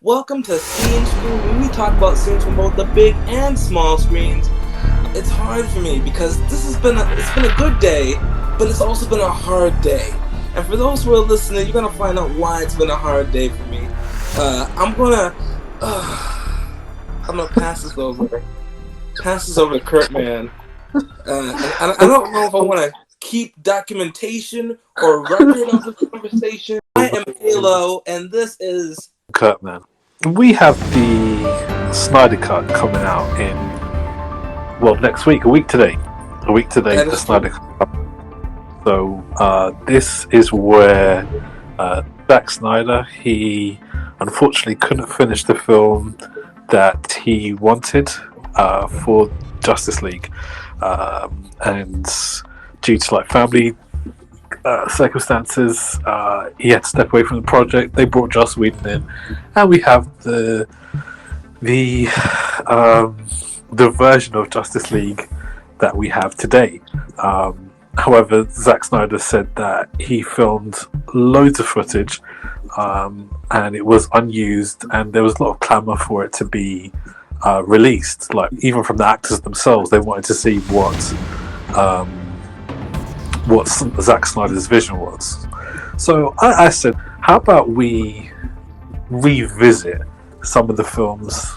Welcome to See and Screen, where we talk about scenes from both the big and small screens. It's hard for me because it's been a good day, but it's also been a hard day. And for those who are listening, you're gonna find out why it's been a hard day for me. I'm gonna pass this over to Kurt, man. And I don't know if I want to keep documentation or record of this conversation. I am Halo, and this is Kurt, man. We have the Snyder Cut coming out in next week, a week today. The Snyder Cut. So this is where Zack Snyder, he unfortunately couldn't finish the film that he wanted for Justice League, and due to family circumstances, he had to step away from the project. They brought Joss Whedon in, and we have the version of Justice League that we have today. However, Zack Snyder said that he filmed loads of footage, and it was unused, and there was a lot of clamour for it to be released. Even from the actors themselves, they wanted to see what Zack Snyder's vision was. So I said, how about we revisit some of the films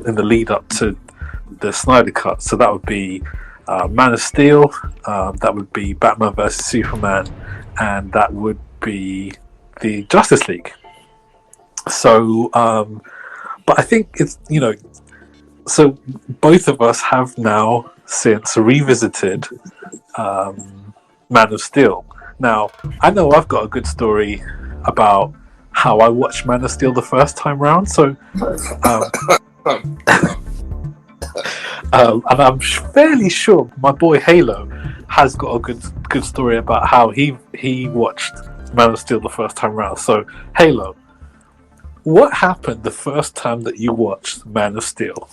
in the lead up to the Snyder Cut? So that would be Man of Steel, that would be Batman vs Superman, and that would be the Justice League. So, but I think it's, so both of us have now since revisited Man of Steel. Now, I know I've got a good story about how I watched Man of Steel the first time round, so and I'm fairly sure my boy Halo has got a good story about how he watched Man of Steel the first time round. So, Halo, what happened the first time that you watched Man of Steel?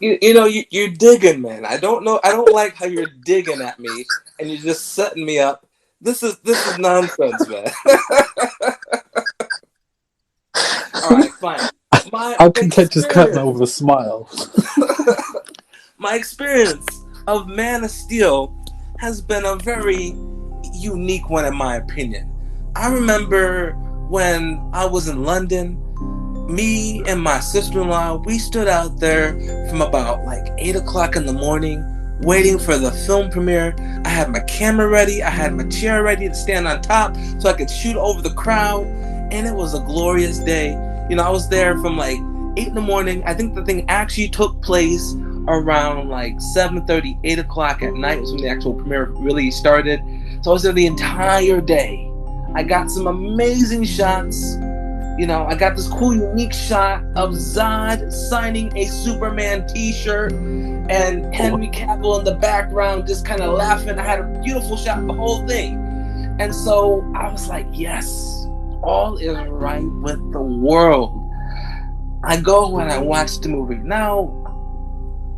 You're digging, man. I don't like how you're digging at me and you're just setting me up. This is nonsense, man. All right, fine. I'm content just cutting that with a smile. My experience of Man of Steel has been a very unique one, in my opinion. I remember when I was in London, me and my sister-in-law, we stood out there from about 8 o'clock in the morning waiting for the film premiere. I had my camera ready, I had my chair ready to stand on top so I could shoot over the crowd, and it was a glorious day. I was there from 8 in the morning. I think the thing actually took place around 7:30, 8 o'clock at night was when the actual premiere really started. So I was there the entire day. I got some amazing shots. I got this cool, unique shot of Zod signing a Superman t-shirt and Henry Cavill in the background just kind of laughing. I had a beautiful shot of the whole thing. And so I was like, yes, all is right with the world. I go and I watch the movie. Now,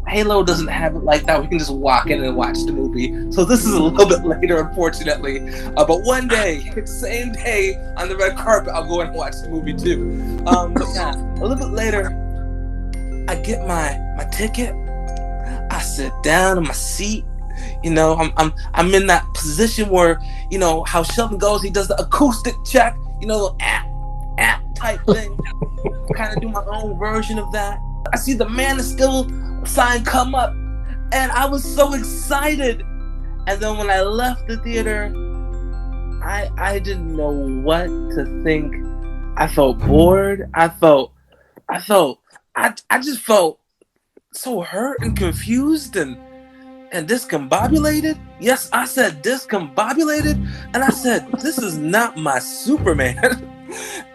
Halo doesn't have it like that. We can just walk in and watch the movie. So this is a little bit later, unfortunately. But one day, same day, on the red carpet, I'll go and watch the movie too. But yeah, a little bit later, I get my ticket. I sit down in my seat. I'm in that position where, how Sheldon goes, he does the acoustic check, the type thing. Kind of do my own version of that. I see the Man of Steel sign come up, and I was so excited. And then when I left the theater, I didn't know what to think. I felt bored. I just felt so hurt and confused and discombobulated. Yes, I said discombobulated, and I said, this is not my Superman.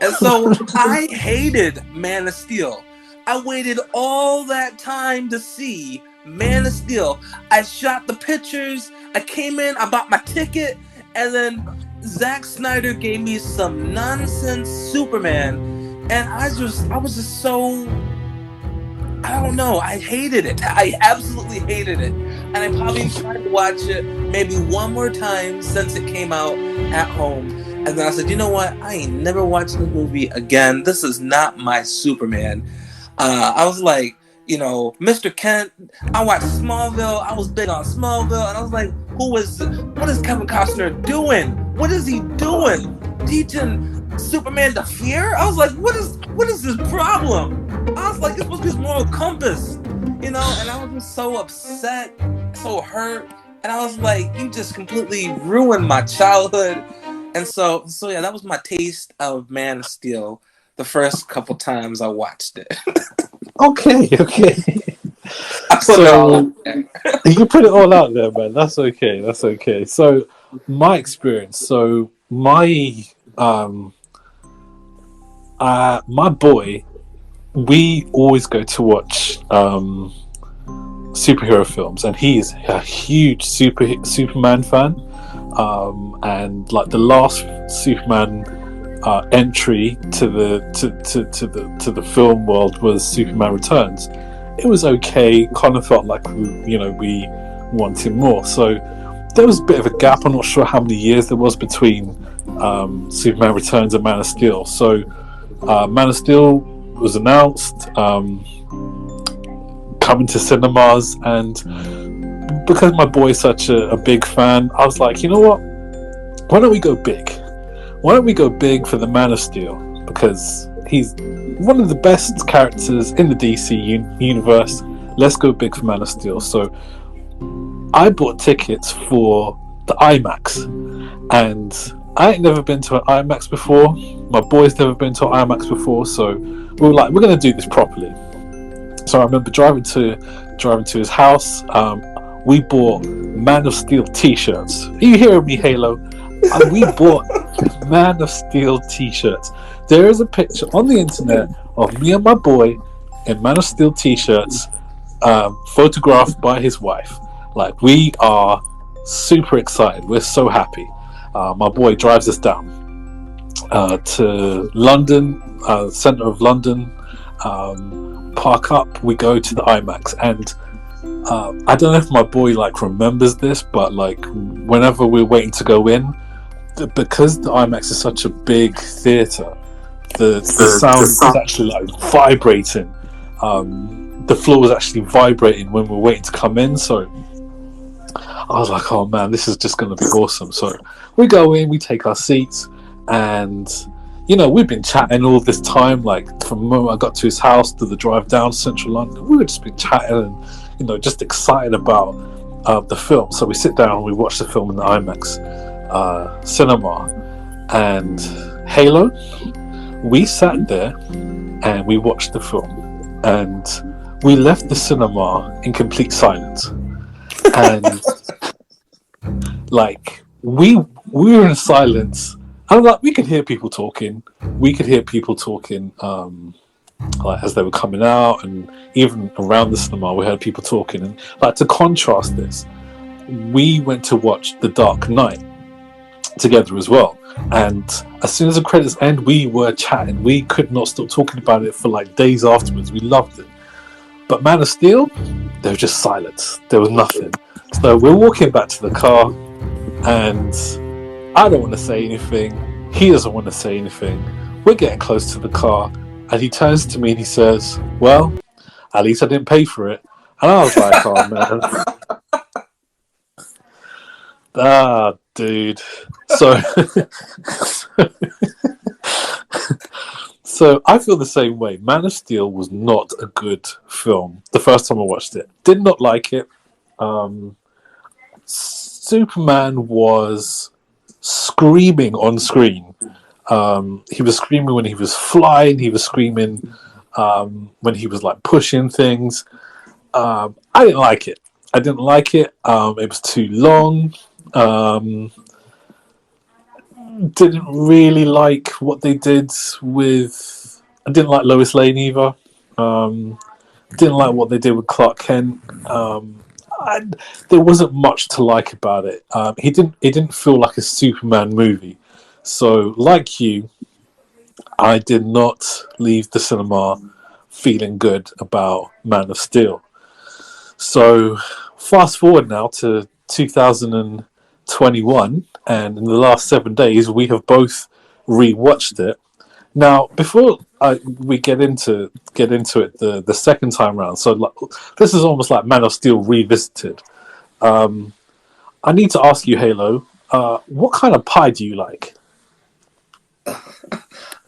And so I hated Man of Steel. I waited all that time to see Man of Steel. I shot the pictures, I came in, I bought my ticket, and then Zack Snyder gave me some nonsense Superman, and I was just so, I don't know, I hated it. I absolutely hated it. And I probably tried to watch it maybe one more time since it came out at home. And then I said, you know what? I ain't never watching this movie again. This is not my Superman. I was like, Mr. Kent. I watched Smallville. I was big on Smallville, and I was like, what is Kevin Costner doing? What is he doing? Teaching Superman to fear? I was like, what is his problem? I was like, it's supposed to be his moral compass, And I was just so upset, so hurt, and I was like, you just completely ruined my childhood. And so yeah, that was my taste of Man of Steel the first couple times I watched it. Okay. I put it all out there. You put it all out there, man. That's okay. So my experience. So my boy, we always go to watch superhero films, and he's a huge Superman fan. And like the last Superman entry to the film world was Superman Returns. It was okay. Kind of felt like we wanted more. So there was a bit of a gap. I'm not sure how many years there was between Superman Returns and Man of Steel. So Man of Steel was announced, coming to cinemas, and because my boy is such a big fan, I was like, you know what? Why don't we go big? Why don't we go big for the Man of Steel? Because he's one of the best characters in the DC universe. Let's go big for Man of Steel. So I bought tickets for the IMAX, and I ain't never been to an IMAX before. My boy's never been to an IMAX before, so we were like, we're going to do this properly. So I remember driving to his house. We bought Man of Steel t-shirts. Are you hearing me, Halo? We bought Man of Steel t-shirts. There is a picture on the internet of me and my boy in Man of Steel t-shirts, photographed by his wife. Like, we are super excited. We're so happy. My boy drives us down to London, centre of London. Park up. We go to the IMAX, and I don't know if my boy remembers this, but whenever we're waiting to go in, because the IMAX is such a big theater, the sound is actually vibrating. The floor was actually vibrating when we were waiting to come in. So I was like, oh man, this is just going to be awesome. So we go in, we take our seats, and we've been chatting all this time, from the moment I got to his house to the drive down to Central London. We were just been chatting and, just excited about the film. So we sit down and we watch the film in the IMAX cinema. And Halo, we sat there and we watched the film. And we left the cinema in complete silence. And, we were in silence. And we could hear people talking. We could hear people talking as they were coming out, and even around the cinema, we heard people talking. And to contrast this, we went to watch The Dark Knight together as well. And as soon as the credits end, we were chatting. We could not stop talking about it for days afterwards. We loved it. But Man of Steel, there was just silence. There was nothing. So we're walking back to the car, and I don't want to say anything. He doesn't want to say anything. We're getting close to the car, and he turns to me and he says, well, at least I didn't pay for it. And I was like, oh man. Dude. So I feel the same way. Man of Steel was not a good film the first time I watched it. Did not like it. Superman was screaming on screen. He was screaming when he was flying. He was screaming when he was pushing things. I didn't like it. It was too long. Didn't really like what they did with. I didn't like Lois Lane either. Didn't like what they did with Clark Kent. There wasn't much to like about it. It didn't feel like a Superman movie. So, like you, I did not leave the cinema feeling good about Man of Steel. So, fast forward now to 2000. 21, and in the last 7 days, we have both rewatched it. Now, before we get into it the second time round, so like, this is almost like Man of Steel revisited. I need to ask you, Halo, what kind of pie do you like?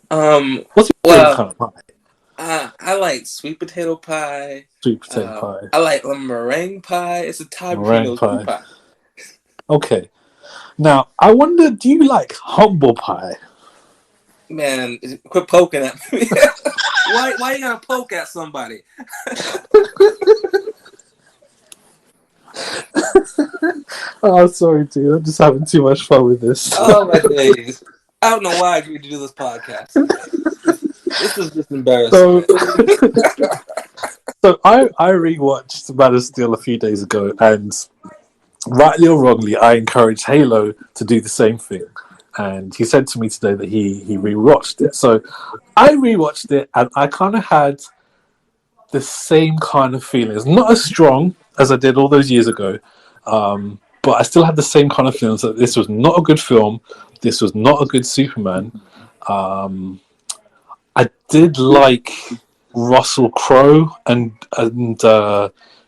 Um, What's your favorite well, kind of pie? I like sweet potato pie. Sweet potato pie, I like meringue pie. It's a tie between meringue those two pie. pies. Okay. Now, I wonder, do you like humble pie? Man, quit poking at me. Why you gotta poke at somebody? Oh, sorry, dude. I'm just having too much fun with this. Oh my days. I don't know why I agreed to do this podcast today. This is just so, embarrassment. so I rewatched Man of Steel a few days ago, and rightly or wrongly, I encouraged Halo to do the same thing. And he said to me today that he rewatched it. So I rewatched it, and I kind of had the same kind of feelings. Not as strong as I did all those years ago, but I still had the same kind of feelings that this was not a good film. This was not a good Superman. Um, I did like Russell Crowe and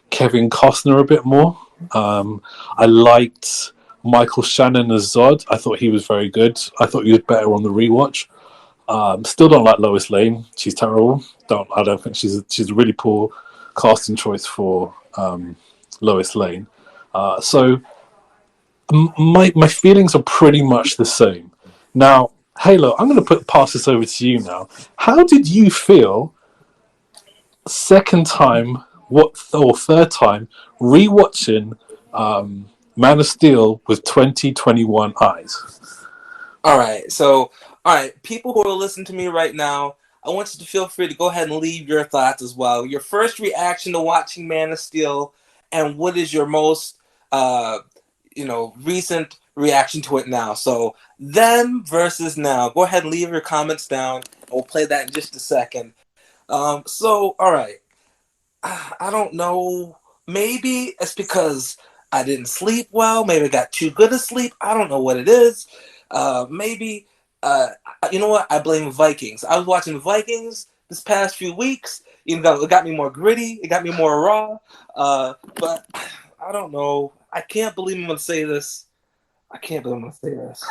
Kevin Costner a bit more. I liked Michael Shannon as Zod. I thought he was very good. I thought he was better on the rewatch. Still don't like Lois Lane. She's terrible. I don't think she's a really poor casting choice for Lois Lane. So my feelings are pretty much the same. Now, Halo, I'm going to pass this over to you now. How did you feel second time, or third time, rewatching Man of Steel with 2021 eyes? All right, people who are listening to me right now, I want you to feel free to go ahead and leave your thoughts as well. Your first reaction to watching Man of Steel, and what is your most, uh, recent reaction to it now. So then versus now. Go ahead and leave your comments down, and we'll play that in just a second. All right. I don't know. Maybe it's because I didn't sleep well. Maybe I got too good a sleep. I don't know what it is. Maybe, uh, you know what? I blame Vikings. I was watching Vikings this past few weeks. It got me more gritty. It got me more raw. But I don't know. I can't believe I'm going to say this. I can't believe I'm going to say this.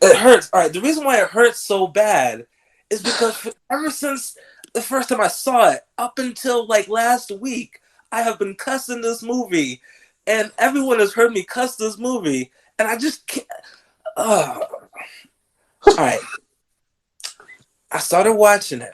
It hurts. All right. The reason why it hurts so bad is because ever since the first time I saw it, up until like last week, I have been cussing this movie, and everyone has heard me cuss this movie, and I just can't. All right. I started watching it.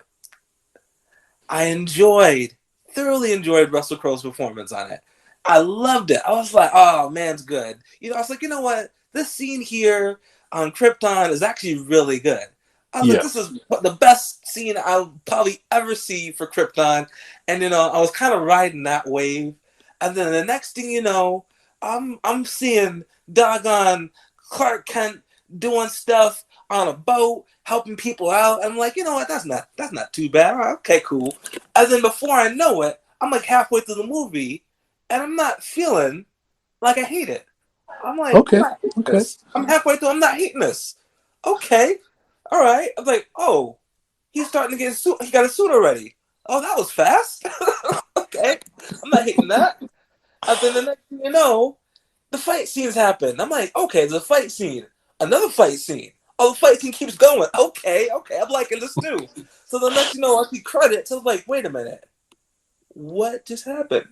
I thoroughly enjoyed Russell Crowe's performance on it. I loved it. I was like, oh, man's good. I was like, you know what? This scene here on Krypton is actually really good. I was like, Yeah. this is the best scene I'll probably ever see for Krypton. And, I was kind of riding that wave. And then the next thing you know, I'm seeing doggone Clark Kent doing stuff on a boat, helping people out. I'm like, you know what? That's not too bad. All right, okay, cool. And then before I know it, I'm like halfway through the movie, and I'm not feeling like I hate it. I'm like, I'm Okay. not hating Okay. this. I'm halfway through. I'm not hating this. Okay, all right. I'm like, oh, he's starting to get a suit. He got a suit already. Oh, that was fast. Okay, I'm not hating that. And then the next thing you know, the fight scenes happen. I'm like, okay, there's a fight scene, another fight scene. Oh, the fight scene keeps going. Okay, I'm liking this too. So the next you know, I see credits. I was like, wait a minute, what just happened?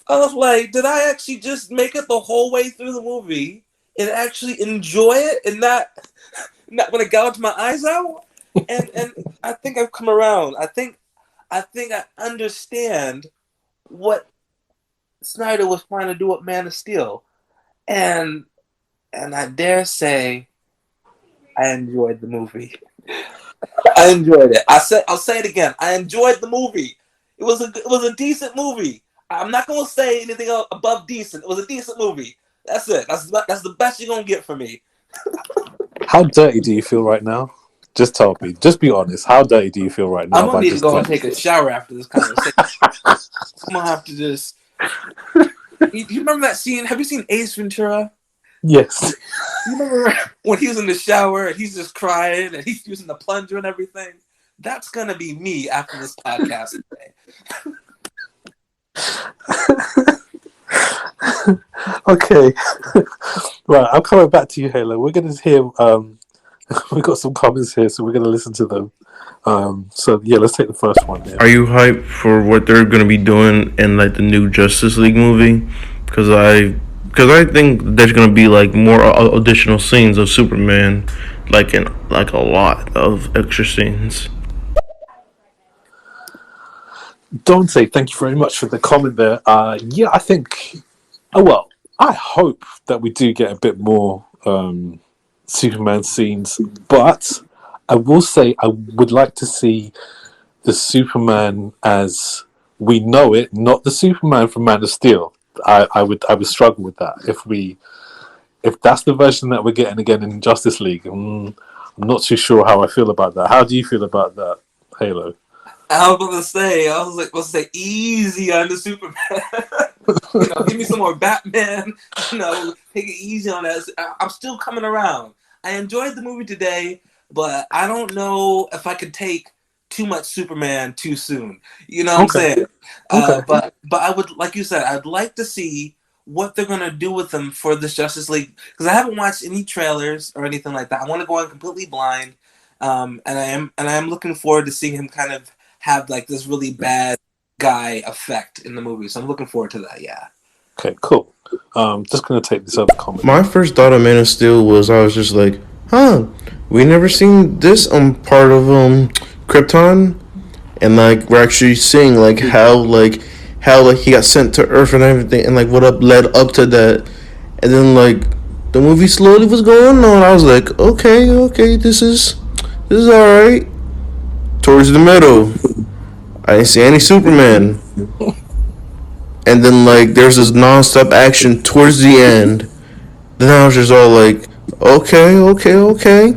I was like, did I actually just make it the whole way through the movie and actually enjoy it and not want to gouge my eyes out? And I think I've come around. I think I understand what Snyder was trying to do with Man of Steel, and I dare say I enjoyed the movie. I enjoyed it. I'll say it again. I enjoyed the movie. It was a decent movie. I'm not gonna say anything else above decent. It was a decent movie. That's it. That's the best you're gonna get from me. How dirty do you feel right now? Just tell me. Just be honest. How dirty do you feel right I'm now gonna by need to just go and telling take me a this? shower after this conversation. I'm gonna have to just You remember that scene? Have you seen Ace Ventura? Yes. You remember when he was in the shower and he's just crying and he's using the plunger and everything? That's gonna be me after this podcast today. Okay. Right, I'm coming back to you, Halo. We're gonna hear we got some comments here, so we're gonna listen to them. So yeah, let's take the first one here. Are you hyped for what they're gonna be doing in like the new Justice League movie? Because I think there's gonna be like more additional scenes of Superman, like in like a lot of extra scenes. Dante, thank you very much for the comment there. Yeah, I think. Oh well, I hope that we do get a bit more Superman scenes, but I will say I would like to see the Superman as we know it, not the Superman from Man of Steel. I would struggle with that if that's the version that we're getting again in Justice League. I'm not too sure how I feel about that. How do you feel about that, Halo? I was like, let's say easy on the Superman. Give me some more Batman. Take it easy on that. I'm still coming around. I enjoyed the movie today, but I don't know if I could take too much Superman too soon. You know what I'm Okay. saying? Okay. But I would, like you said, I'd like to see what they're gonna do with them for this Justice League because I haven't watched any trailers or anything like that. I want to go on completely blind, and I am looking forward to seeing him kind of have like this really bad guy effect in the movie. So I'm looking forward to that. Yeah. Okay. Cool. Just gonna take this other comment. My first thought of Man of Steel was I was just like, huh, we never seen this part of Krypton, and like we're actually seeing like how he got sent to Earth and everything, and like what up led up to that, and then like the movie slowly was going on. I was like, okay, this is all right. Towards the middle, I didn't see any Superman, and then like there's this non-stop action towards the end. Then I was just all like, okay.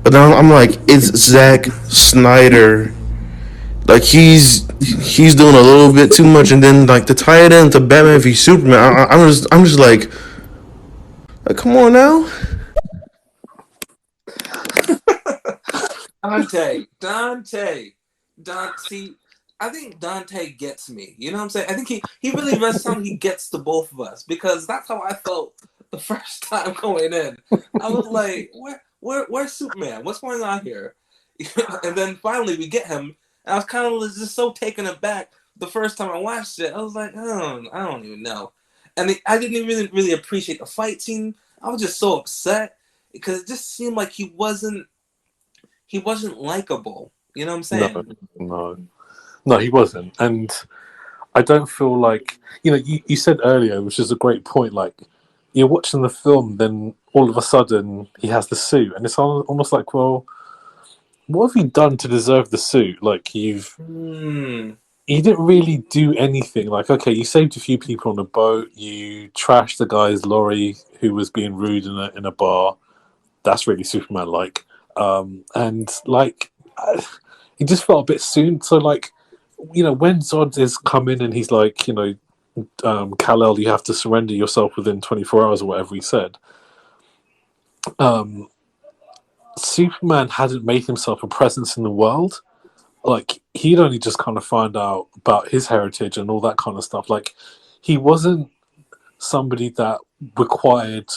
But then I'm like, it's Zack Snyder. Like he's doing a little bit too much, and then like to tie it into Batman v Superman, I'm just like, come on now. Dante. See, I think Dante gets me. You know what I'm saying? I think he really rests time he gets to both of us because that's how I felt the first time going in. I was like, where's Superman? What's going on here? And then finally we get him, and I was kind of just so taken aback the first time I watched it. I was like, I don't even know. And I didn't even really appreciate the fight scene. I was just so upset because it just seemed like he wasn't likable. You know what I'm saying? No, he wasn't. And I don't feel like you said earlier, which is a great point. Like you're watching the film, then all of a sudden he has the suit, and it's almost like, well, what have you done to deserve the suit? Like you didn't really do anything. Like, okay, you saved a few people on a boat. You trashed the guy's lorry who was being rude in a bar. That's really Superman like. And like, it just felt a bit soon. So like, when Zod is coming and he's like, Kal-El, you have to surrender yourself within 24 hours or whatever he said. Superman hadn't made himself a presence in the world. Like he'd only just kind of found out about his heritage and all that kind of stuff. Like he wasn't somebody that required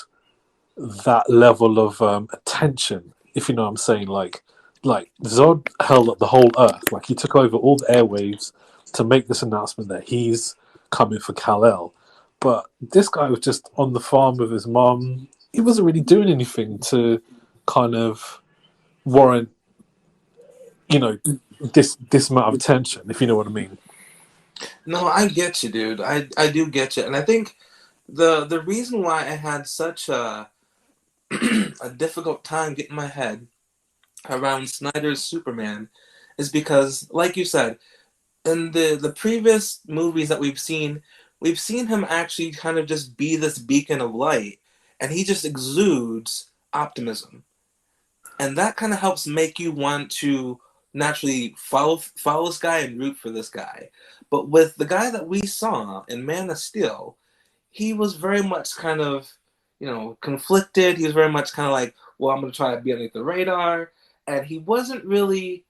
that level of attention, if you know what I'm saying. Like Zod held up the whole earth. Like he took over all the airwaves to make this announcement that he's coming for Kal-El. But this guy was just on the farm with his mum. He wasn't really doing anything to kind of warrant, this amount of attention, if you know what I mean. No, I get you, dude. I do get you, and I think the reason why I had such a difficult time getting my head around Snyder's Superman is because, like you said, in the previous movies that we've seen him actually kind of just be this beacon of light, and he just exudes optimism, and that kind of helps make you want to naturally follow this guy and root for this guy. But with the guy that we saw in Man of Steel, he was very much kind of, conflicted. He was very much kind of like, well, I'm going to try to be underneath the radar. And he wasn't really,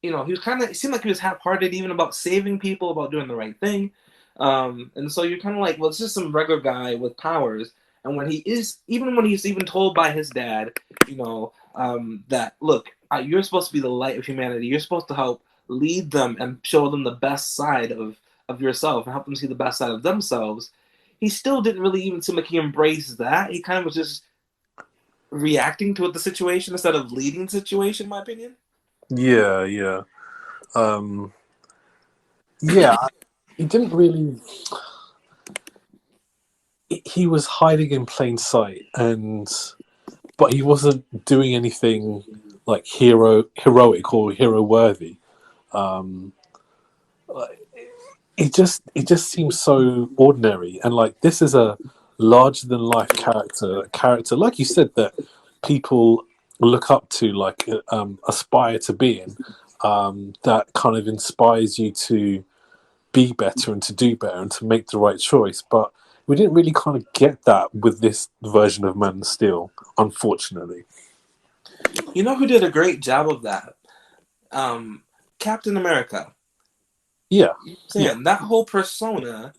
he was kind of, it seemed like he was half-hearted even about saving people, about doing the right thing. And so you're kind of like, well, it's just some regular guy with powers. And when he is, even when he's even told by his dad, that, look, you're supposed to be the light of humanity. You're supposed to help lead them and show them the best side of yourself and help them see the best side of themselves. He still didn't really even seem like he embraced that. He kind of was just reacting to the situation instead of leading the situation, in my opinion. Yeah, yeah. Um, yeah, he didn't really. He was hiding in plain sight, but he wasn't doing anything like heroic or hero worthy. Um, it just seems so ordinary, and like this is a larger than life character, like you said, that people look up to, like aspire to being. That kind of inspires you to be better and to do better and to make the right choice. But we didn't really kind of get that with this version of Man of Steel, unfortunately. You know who did a great job of that? Um, Captain America. Yeah, yeah, Saying that whole persona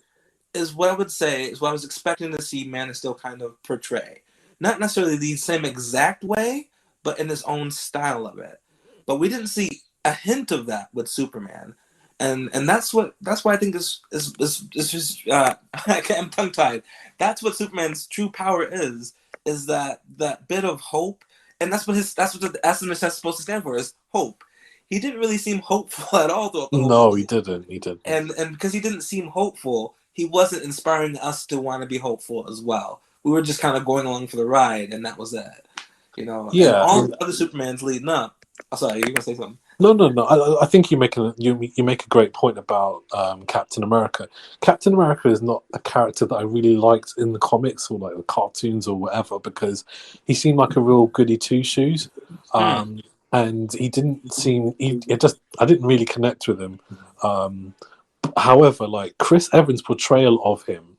is what I would say is what I was expecting to see Man of Steel kind of portray. Not necessarily the same exact way, but in his own style of it. But we didn't see a hint of that with Superman, and that's why I think is just I'm tongue tied. That's what Superman's true power is that bit of hope, and that's what the S in the is supposed to stand for, is hope. He didn't really seem hopeful at all throughout the whole no, he movie, didn't. He didn't. and because he didn't seem hopeful, he wasn't inspiring us to want to be hopeful as well. We were just kind of going along for the ride, and that was it. And Yeah, all the other Supermans leading up. Oh, sorry, you were gonna say something? no, no, no. I think you make a great point about Captain America. Captain America is not a character that I really liked in the comics or like the cartoons or whatever, because he seemed like a real goody two shoes, Hmm. and he didn't seem. I didn't really connect with him. Um, However, like Chris Evans' portrayal of him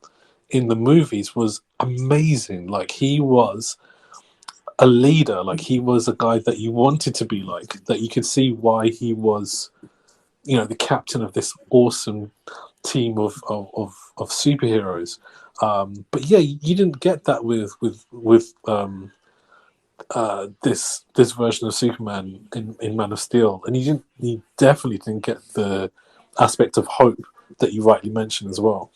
in the movies was amazing. Like he was a leader. Like he was a guy that you wanted to be like. That you could see why he was, the captain of this awesome team of superheroes. But yeah, you didn't get that with this version of Superman in Man of Steel, and you definitely didn't get the aspect of hope that you rightly mentioned as well.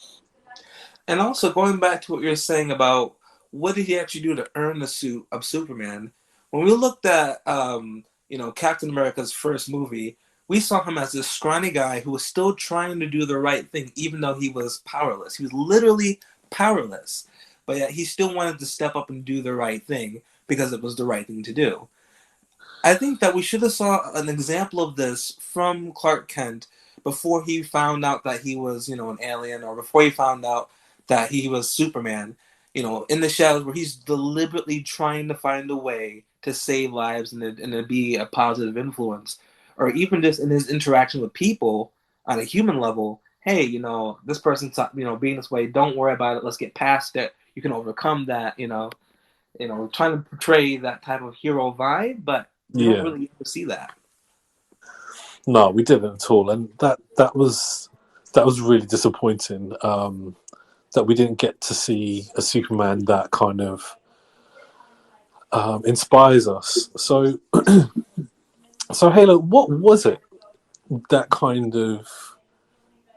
And also going back to what you're saying about what did he actually do to earn the suit of Superman? When we looked at Captain America's first movie, we saw him as this scrawny guy who was still trying to do the right thing, even though he was powerless. He was literally powerless, but yet he still wanted to step up and do the right thing because it was the right thing to do. I think that we should have saw an example of this from Clark Kent before he found out that he was, an alien, or before he found out that he was Superman. In the shadows, where he's deliberately trying to find a way to save lives and to be a positive influence, or even just in his interaction with people on a human level. Hey, this person's being this way. Don't worry about it. Let's get past it. You can overcome that. Trying to portray that type of hero vibe, but we don't Yeah, really see that. no, we didn't at all, and that was really disappointing. That we didn't get to see a Superman that kind of inspires us. So Halo, what was it that kind of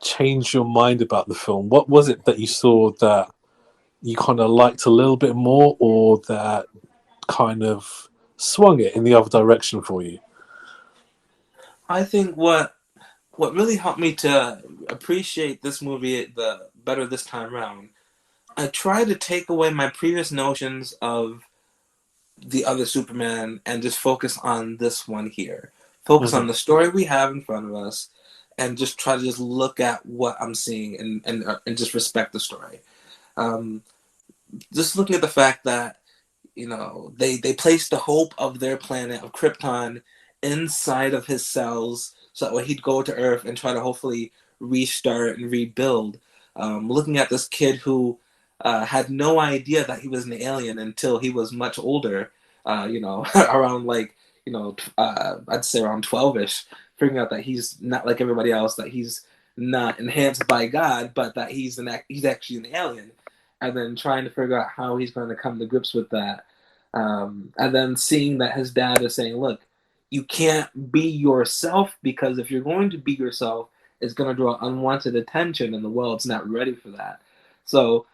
changed your mind about the film? What was it that you saw that you kind of liked a little bit more, or that kind of swung it in the other direction for you? I think what really helped me to appreciate this movie the better this time around, I tried to take away my previous notions of the other Superman and just focus on this one here. Focus Hmm. on the story we have in front of us, and just try to just look at what I'm seeing and just respect the story. Um, just looking at the fact that they placed the hope of their planet of Krypton inside of his cells, so that way he'd go to Earth and try to hopefully restart and rebuild. Looking at this kid who had no idea that he was an alien until he was much older. Around like I'd say around 12ish, figuring out that he's not like everybody else, that he's not enhanced by God, but that he's actually an alien, and then trying to figure out how he's going to come to grips with that, and then seeing that his dad is saying, "Look, you can't be yourself because if you're going to be yourself, it's going to draw unwanted attention, and the world's not ready for that." So,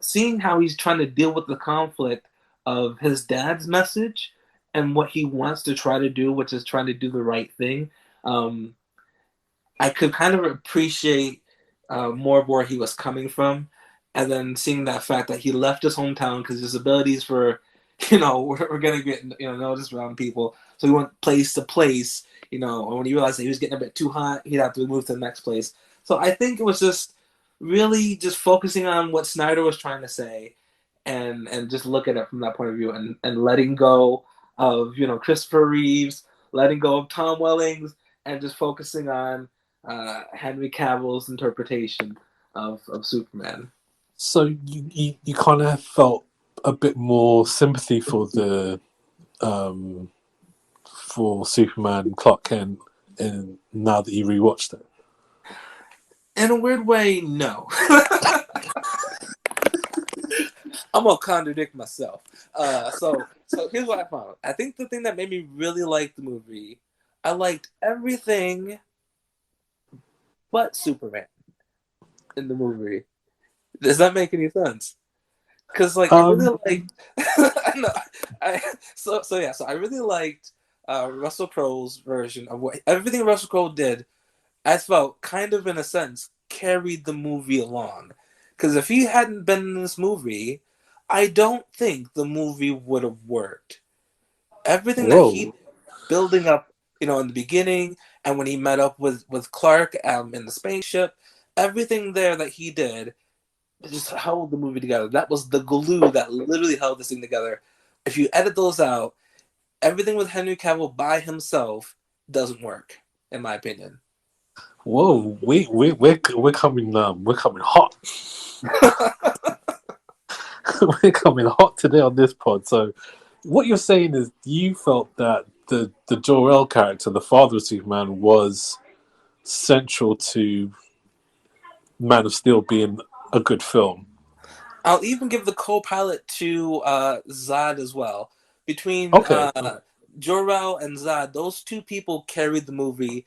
seeing how he's trying to deal with the conflict of his dad's message and what he wants to try to do, which is trying to do the right thing, um, I could kind of appreciate more of where he was coming from, and then seeing that fact that he left his hometown because his abilities were, we're gonna get noticed around people. So he went place to place, and when he realized that he was getting a bit too hot, he'd have to move to the next place. So I think it was just really just focusing on what Snyder was trying to say, and just look at it from that point of view, and letting go of Christopher Reeves, letting go of Tom Wellings, and just focusing on Henry Cavill's interpretation of Superman. So you kind of felt a bit more sympathy for the for Superman Clark Kent, and now that you rewatched it. In a weird way, no. I'm gonna contradict myself. So here's what I found. I think the thing that made me really like the movie, I liked everything but Superman in the movie. Does that make any sense? Because I really liked. So I really liked Russell Crowe's version of what everything Russell Crowe did. I felt kind of in a sense carried the movie along. Because if he hadn't been in this movie, I don't think the movie would have worked. Everything that he building up, in the beginning, and when he met up with Clark in the spaceship, everything there that he did just held the movie together. That was the glue that literally held this thing together. If you edit those out, everything with Henry Cavill by himself doesn't work, in my opinion. Whoa, we're coming hot. We're coming hot today on this pod. So, what you're saying is you felt that the Jor-El character, the father of Superman, was central to Man of Steel being a good film. I'll even give the co-pilot to Zod as well. Between Jor-El and Zod, those two people carried the movie.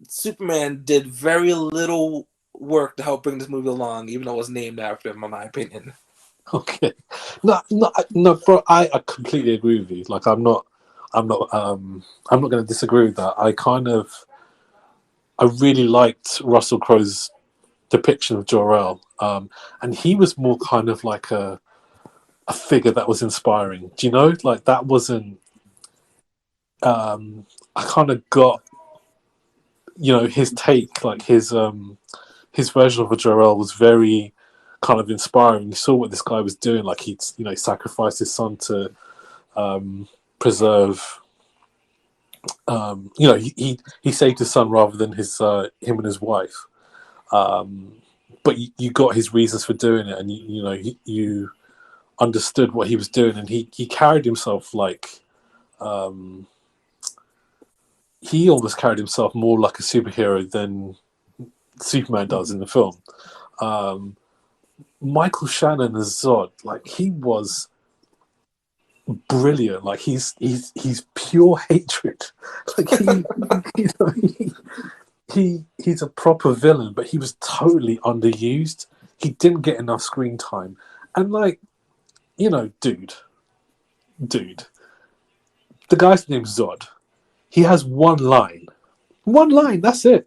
Superman did very little work to help bring this movie along, even though it was named after him, in my opinion. Okay, no, bro. I completely agree with you. Like, I'm not going to disagree with that. I really liked Russell Crowe's depiction of Jor-El, and he was more kind of like a figure that was inspiring. Do you know? Like, that wasn't. I kind of got, his take, like his version of a Jor-El was very kind of inspiring. You saw what this guy was doing. Like, he sacrificed his son to preserve. He saved his son rather than him and his wife. But you got his reasons for doing it, and you understood what he was doing, and he carried himself like he almost carried himself more like a superhero than Superman does in the film. Michael Shannon as Zod, like, he was brilliant. Like, he's pure hatred. Like, he's a proper villain, but he was totally underused. He didn't get enough screen time, and dude, the guy's name's Zod. He has one line. That's it.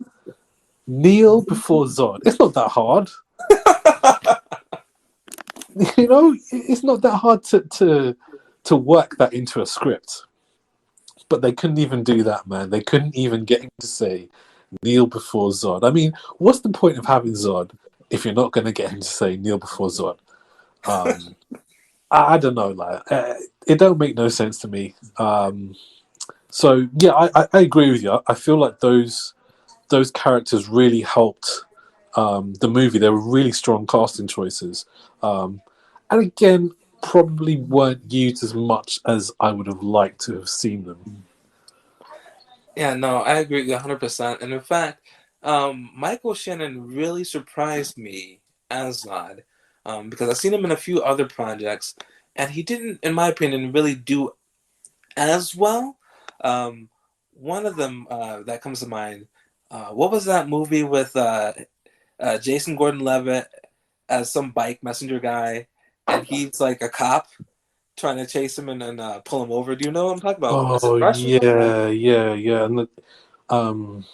Kneel before Zod. It's not that hard. It's not that hard to work that into a script. But they couldn't even do that, man. They couldn't even get him to say kneel before Zod. I mean, what's the point of having Zod if you're not going to get him to say kneel before Zod? I don't know. Like, it don't make no sense to me. So yeah, I agree with you. I feel like those characters really helped the movie. There were really strong casting choices, and again, probably weren't used as much as I would have liked to have seen them. Yeah, no, I agree with you 100%. And in fact, Michael Shannon really surprised me as Zod, because I've seen him in a few other projects, and he didn't, in my opinion, really do as well. Um, One of them that comes to mind, what was that movie with Jason Gordon-Levitt as some bike messenger guy, and he's like a cop trying to chase him and pull him over? Do you know what I'm talking about? Is it Oh Rush or something? yeah, and um,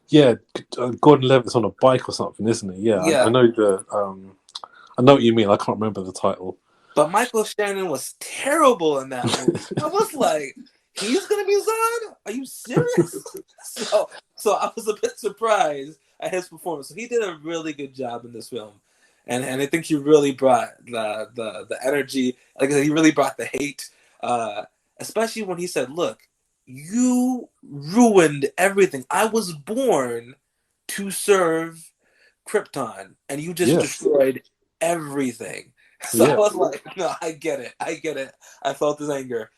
yeah, Gordon Levitt's on a bike or something, isn't he? Yeah, I Yeah. know I know what you mean. I can't remember the title. But Michael Shannon was terrible in that movie. I was like, he's gonna be Zod? Are you serious? so I was a bit surprised at his performance. So he did a really good job in this film. And I think he really brought the energy. Like I said, he really brought the hate. Uh, Especially when he said, look, you ruined everything. I was born to serve Krypton, and you just Yeah, destroyed everything. So I yeah, was like, no, I get it. I get it. I felt his anger.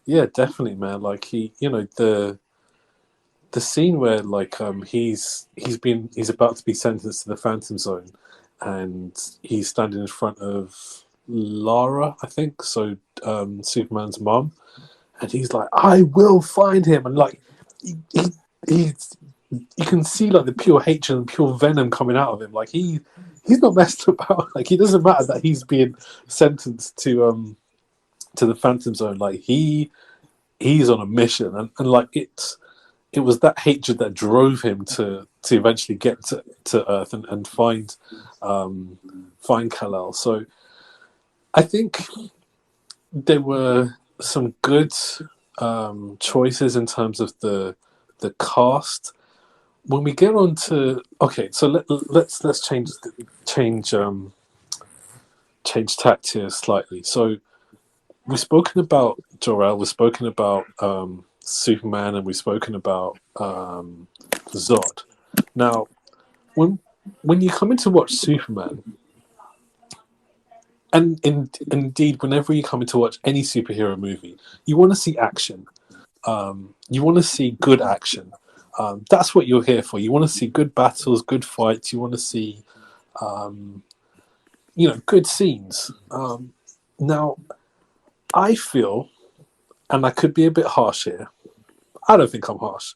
yeah, definitely, man. Like the scene where like he's about to be sentenced to the Phantom Zone, and he's standing in front of Lara, I think, so Superman's mom, and he's like, "I will find him," and like he he's you can see like the pure hatred and pure venom coming out of him. Like he's not messed about. Like it doesn't matter that he's being sentenced to the Phantom Zone. Like he's on a mission, and like it was that hatred that drove him to eventually get to Earth and find Kal-El. So I think there were some good choices in terms of the cast. When we get on to okay, so let's change tact here slightly. So we've spoken about Jor-El, we've spoken about Superman, and we've spoken about Zod. Now, when you come in to watch Superman, and indeed, whenever you come in to watch any superhero movie, you want to see action. You want to see good action. That's what you're here for. You want to see good battles, good fights. You want to see, um, good scenes. Now, I feel, and I could be a bit harsh here. I don't think I'm harsh.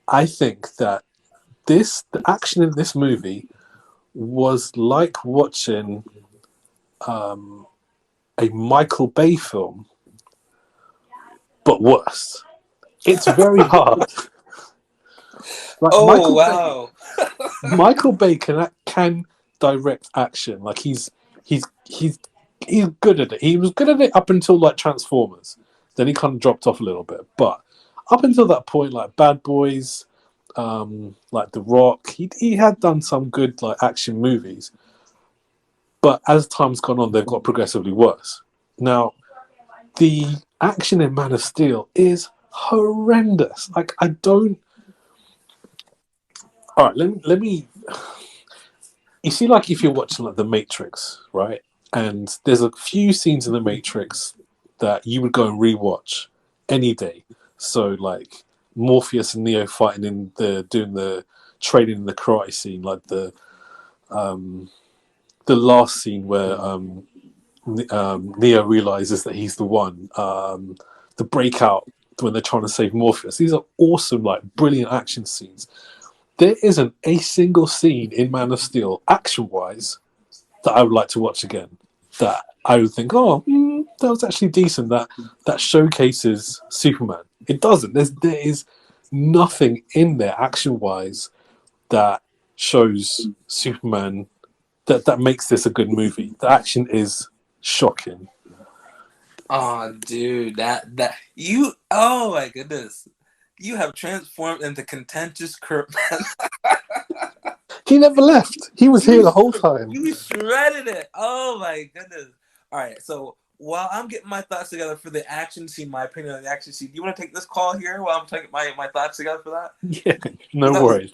I think that the action in this movie was like watching a Michael Bay film, but worse. It's very hard. Like Oh wow! Michael Bay can direct action. Like he's he's good at it. He was good at it up until like Transformers. Then he kind of dropped off a little bit. But up until that point, like Bad Boys, like The Rock, he had done some good like action movies. But as time's gone on, they've got progressively worse. Now, the action in Man of Steel is horrendous. Like I don't. All right, let me. You see, like if you're watching like The Matrix, right? And there's a few scenes in The Matrix that you would go and rewatch any day. So like Morpheus and Neo fighting in doing the training in the karate scene, like the last scene where Neo realizes that he's the one. The breakout when they're trying to save Morpheus. These are awesome, like brilliant action scenes. There isn't a single scene in Man of Steel, action-wise, that I would like to watch again. That I would think, that was actually decent. That showcases Superman. It doesn't. There is nothing in there action-wise that shows Superman that makes this a good movie. The action is shocking. Oh, dude, that you. Oh my goodness, you have transformed into contentious Kurt. He never left. He was here you the whole time. you shredded it. Oh my goodness. All right, so while I'm getting my thoughts together for the action scene, my opinion on the action scene, do you want to take this call here while I'm taking my thoughts together for that? Yeah, no worries.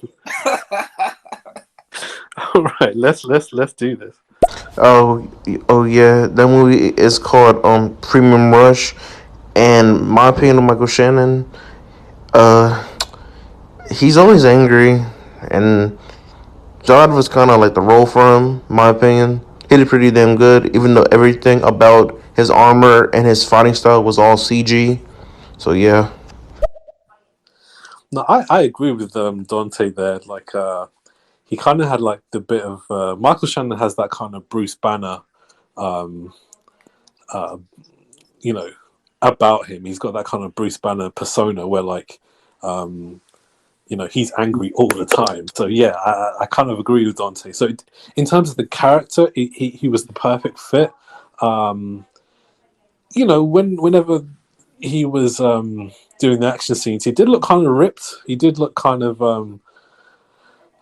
All right, let's do this. Oh yeah, that movie is called Premium Rush, and my opinion of Michael Shannon, uh, he's always angry, and Jod was kind of like the role for him. In my opinion, he did pretty damn good, even though everything about his armor and his fighting style was all CG. So yeah, No, I agree with Dante there. Like, he kind of had like the bit of Michael Shannon has that kind of Bruce Banner, um, uh, you know, about him. He's got that kind of Bruce Banner persona where like, um, he's angry all the time. So yeah, I kind of agree with Dante. So in terms of the character, he was the perfect fit. Um, whenever he was doing the action scenes, he did look kind of ripped. He did look kind of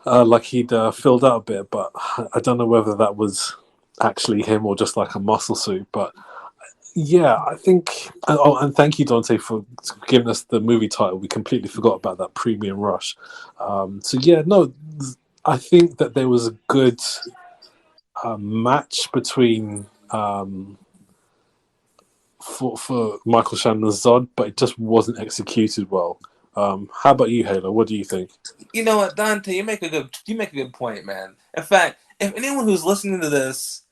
like he'd filled out a bit, but I don't know whether that was actually him or just like a muscle suit. But yeah, I think. Oh, and thank you, Dante, for giving us the movie title. We completely forgot about that Premium Rush. So yeah, no, I think that there was a good match between for Michael Shannon's Zod, but it just wasn't executed well. How about you, Halo? What do you think? You know what, Dante? You make a good point, man. In fact, if anyone who's listening to this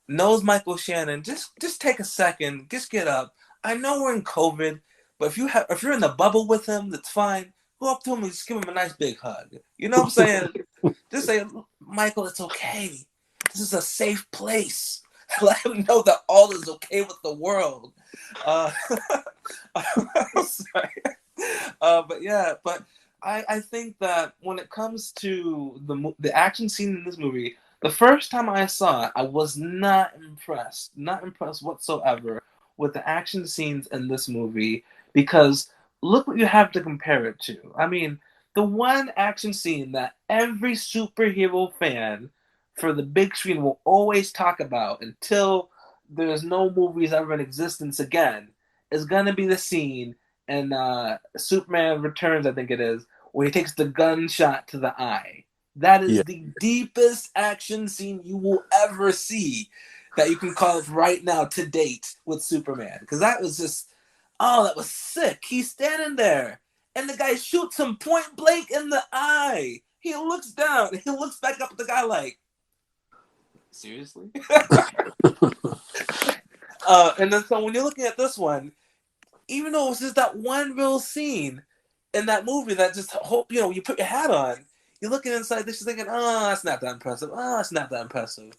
knows Michael Shannon, just take a second, just get up. I know we're in COVID, but if you're in the bubble with him, that's fine. Go up to him and just give him a nice big hug. You know what I'm saying? Just say, Michael, it's okay. This is a safe place. Let him know that all is okay with the world. Uh, I'm sorry. But yeah, but I think that when it comes to the action scene in this movie, the first time I saw it, I was not impressed whatsoever with the action scenes in this movie because look what you have to compare it to. I mean, the one action scene that every superhero fan for the big screen will always talk about until there's no movies ever in existence again is gonna be the scene in Superman Returns, I think it is, where he takes the gunshot to the eye. That Yeah, is the deepest action scene you will ever see that you can call it right now to date with Superman. Because that was just, oh, that was sick. He's standing there, and the guy shoots him point blank in the eye. He looks down, he looks back up at the guy like, seriously? And then so when you're looking at this one, even though it was just that one real scene in that movie that just hope you put your hat on, you're looking inside this, you're thinking, oh, that's not that impressive. Oh, that's not that impressive.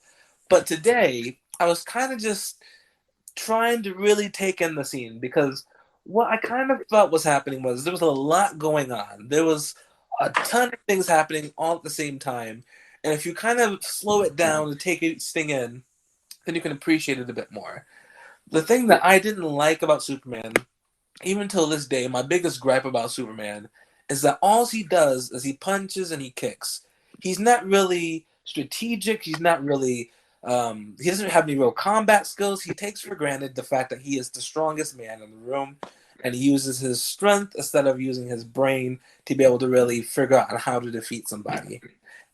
But today, I was kind of just trying to really take in the scene because what I kind of felt was happening was there was a lot going on. There was a ton of things happening all at the same time. And if you kind of slow it down and take each thing in, then you can appreciate it a bit more. The thing that I didn't like about Superman even till this day, my biggest gripe about Superman is that all he does is he punches and he kicks. He's not really strategic. He's not really. He doesn't have any real combat skills. He takes for granted the fact that he is the strongest man in the room, and he uses his strength instead of using his brain to be able to really figure out how to defeat somebody.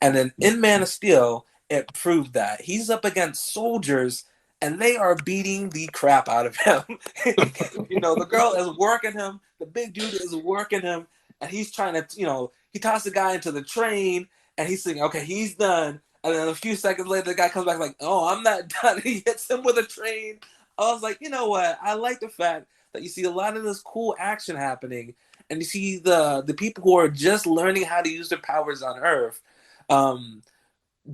And then in Man of Steel, it proved that he's up against soldiers and they are beating the crap out of him. The girl is working him, the big dude is working him, and he's trying to, he tossed the guy into the train, and he's thinking, okay, he's done. And then a few seconds later, the guy comes back like, oh, I'm not done. He hits him with a train. I was like, you know what? I like the fact that you see a lot of this cool action happening, and you see the people who are just learning how to use their powers on Earth. Um,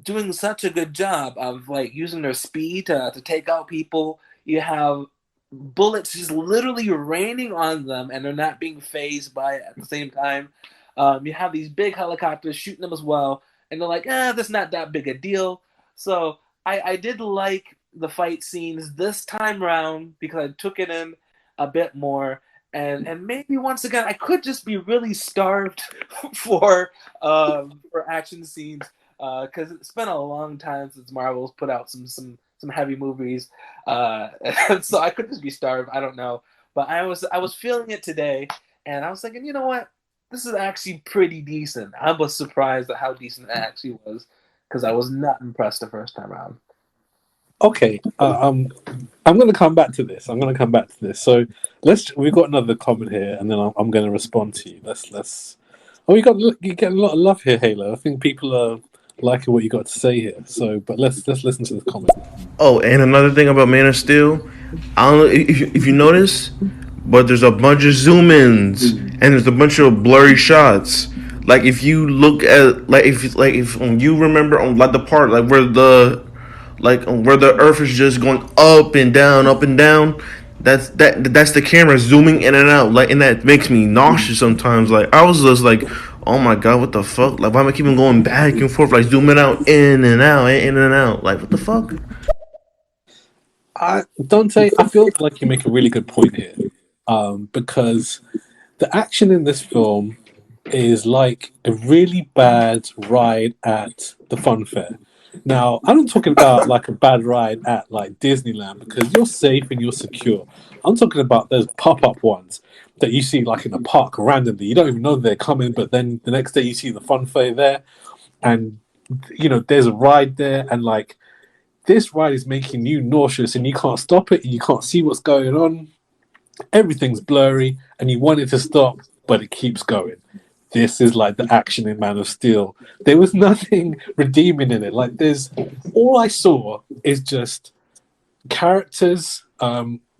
Doing such a good job of like using their speed to take out people. You have bullets just literally raining on them, and they're not being phased by it at the same time. You have these big helicopters shooting them as well, and they're like, that's not that big a deal. So I did like the fight scenes this time round because I took it in a bit more. And maybe once again I could just be really starved for action scenes because it's been a long time since Marvel's put out some heavy movies, and so I could just be starved. I don't know, but I was feeling it today, and I was thinking, you know what, this is actually pretty decent. I was surprised at how decent it actually was, because I was not impressed the first time around. Okay, I'm going to come back to this. I'm going to come back to this. So we've got another comment here, and then I'm going to respond to you. Let's. Oh, you get a lot of love here, Halo. I think people are liking what you got to say here. So, but let's listen to the comment. Oh, and another thing about Man of Steel, I don't know if you notice, but there's a bunch of zoom ins and there's a bunch of blurry shots. Like if you look at if you remember on like the part like where the where the Earth is just going up and down. That's the camera zooming in and out, like, and that makes me nauseous sometimes. Like I was just like, oh my god, what the fuck? Like why am I keeping going back and forth, like zooming out, in and out, in and out? Like what the fuck? Dante, I feel like you make a really good point here, because the action in this film is like a really bad ride at the fun fair. Now, I'm not talking about like a bad ride at like Disneyland because you're safe and you're secure. I'm talking about those pop-up ones that you see like in a park randomly. You don't even know they're coming, but then the next day you see the fun fair there, and there's a ride there, and like this ride is making you nauseous, and you can't stop it, and you can't see what's going on. Everything's blurry, and you want it to stop, but it keeps going. This is like the action in Man of Steel. There was nothing redeeming in it. Like there's all I saw is just characters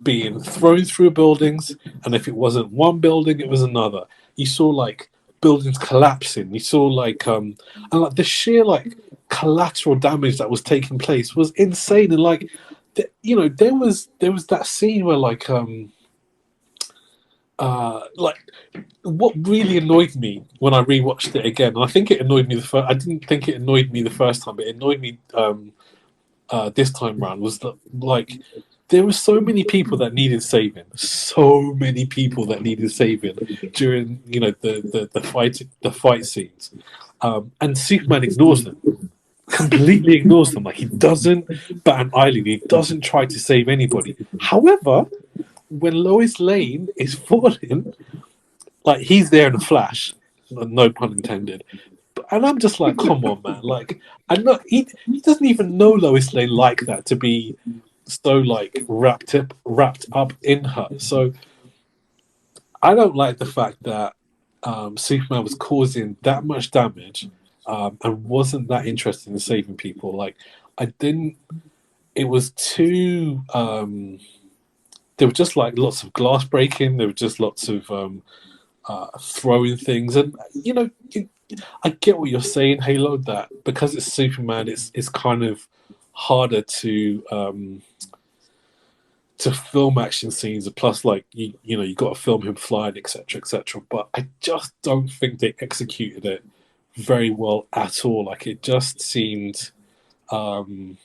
being thrown through buildings, and if it wasn't one building, it was another. You saw like buildings collapsing. You saw like and like the sheer like collateral damage that was taking place was insane. And like there was that scene where like what really annoyed me when I rewatched it again, and I think it annoyed me the first. I didn't think it annoyed me the first time, but it annoyed me this time round. Was that like there were so many people that needed saving, so many people that needed saving during the fight scenes, and Superman ignores them, completely ignores them. Like he doesn't bat an eyelid. He doesn't try to save anybody. However, when Lois Lane is falling, like he's there in a flash, no pun intended. And I'm just like, come on, man! Like, I know he doesn't even know Lois Lane like that to be so like wrapped up in her. So I don't like the fact that Superman was causing that much damage and wasn't that interested in saving people. Like, I didn't. It was too. There were just like lots of glass breaking. There were just lots of throwing things, and I get what you're saying, Halo. That because it's Superman, it's kind of harder to film action scenes. Plus, like you got to film him flying, etc., etc. But I just don't think they executed it very well at all. Like um,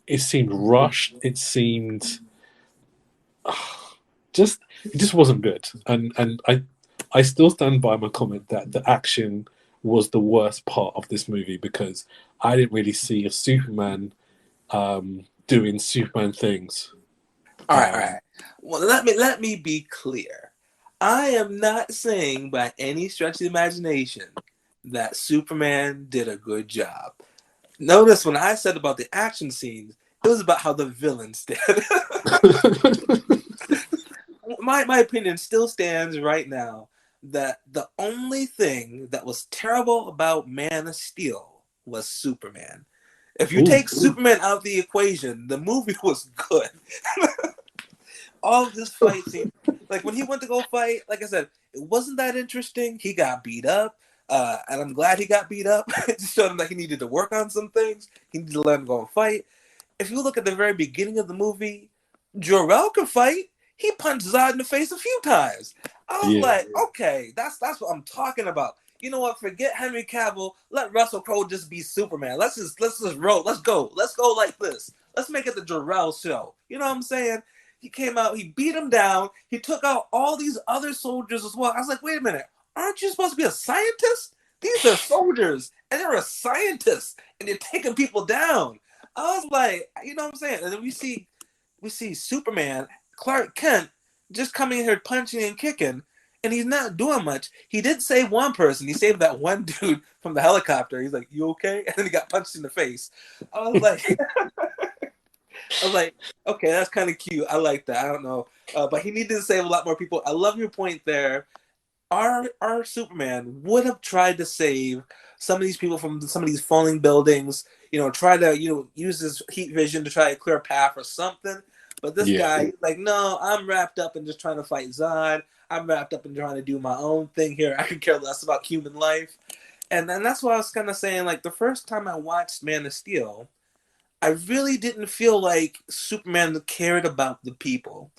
it seemed rushed. It seemed just it just wasn't good. And I still stand by my comment that the action was the worst part of this movie because I didn't really see a Superman doing Superman things. All right, all right. Well, let me be clear. I am not saying by any stretch of the imagination that Superman did a good job. Notice when I said about the action scenes, it was about how the villains did. My opinion still stands right now that the only thing that was terrible about Man of Steel was Superman. If you take Superman out of the equation, the movie was good. All of this fight scene, like when he went to go fight, like I said, it wasn't that interesting. He got beat up, and I'm glad he got beat up. It just showed him that he needed to work on some things. He needed to let him go and fight. If you look at the very beginning of the movie, Jor-El can fight. He punched Zod in the face a few times. I was like, okay, that's what I'm talking about. You know what? Forget Henry Cavill. Let Russell Crowe just be Superman. Let's just roll. Let's go like this. Let's make it the Jor-El show. You know what I'm saying? He came out. He beat him down. He took out all these other soldiers as well. I was like, wait a minute. Aren't you supposed to be a scientist? These are soldiers, and they're a scientist, and they're taking people down. I was like, you know what I'm saying? And then we see Superman, Clark Kent, just coming in here punching and kicking, and he's not doing much. He did save one person. He saved that one dude from the helicopter. He's like, "You okay?" And then he got punched in the face. I was like, I was like, okay, that's kind of cute. I like that. I don't know, but he needed to save a lot more people. I love your point there. Our Superman would have tried to save some of these people from some of these falling buildings. Try to use his heat vision to try to clear a path or something. But this guy, he's like, no, I'm wrapped up in just trying to fight Zod. I'm wrapped up in trying to do my own thing here. I could care less about human life. And then that's what I was kind of saying. Like the first time I watched Man of Steel, I really didn't feel like Superman cared about the people,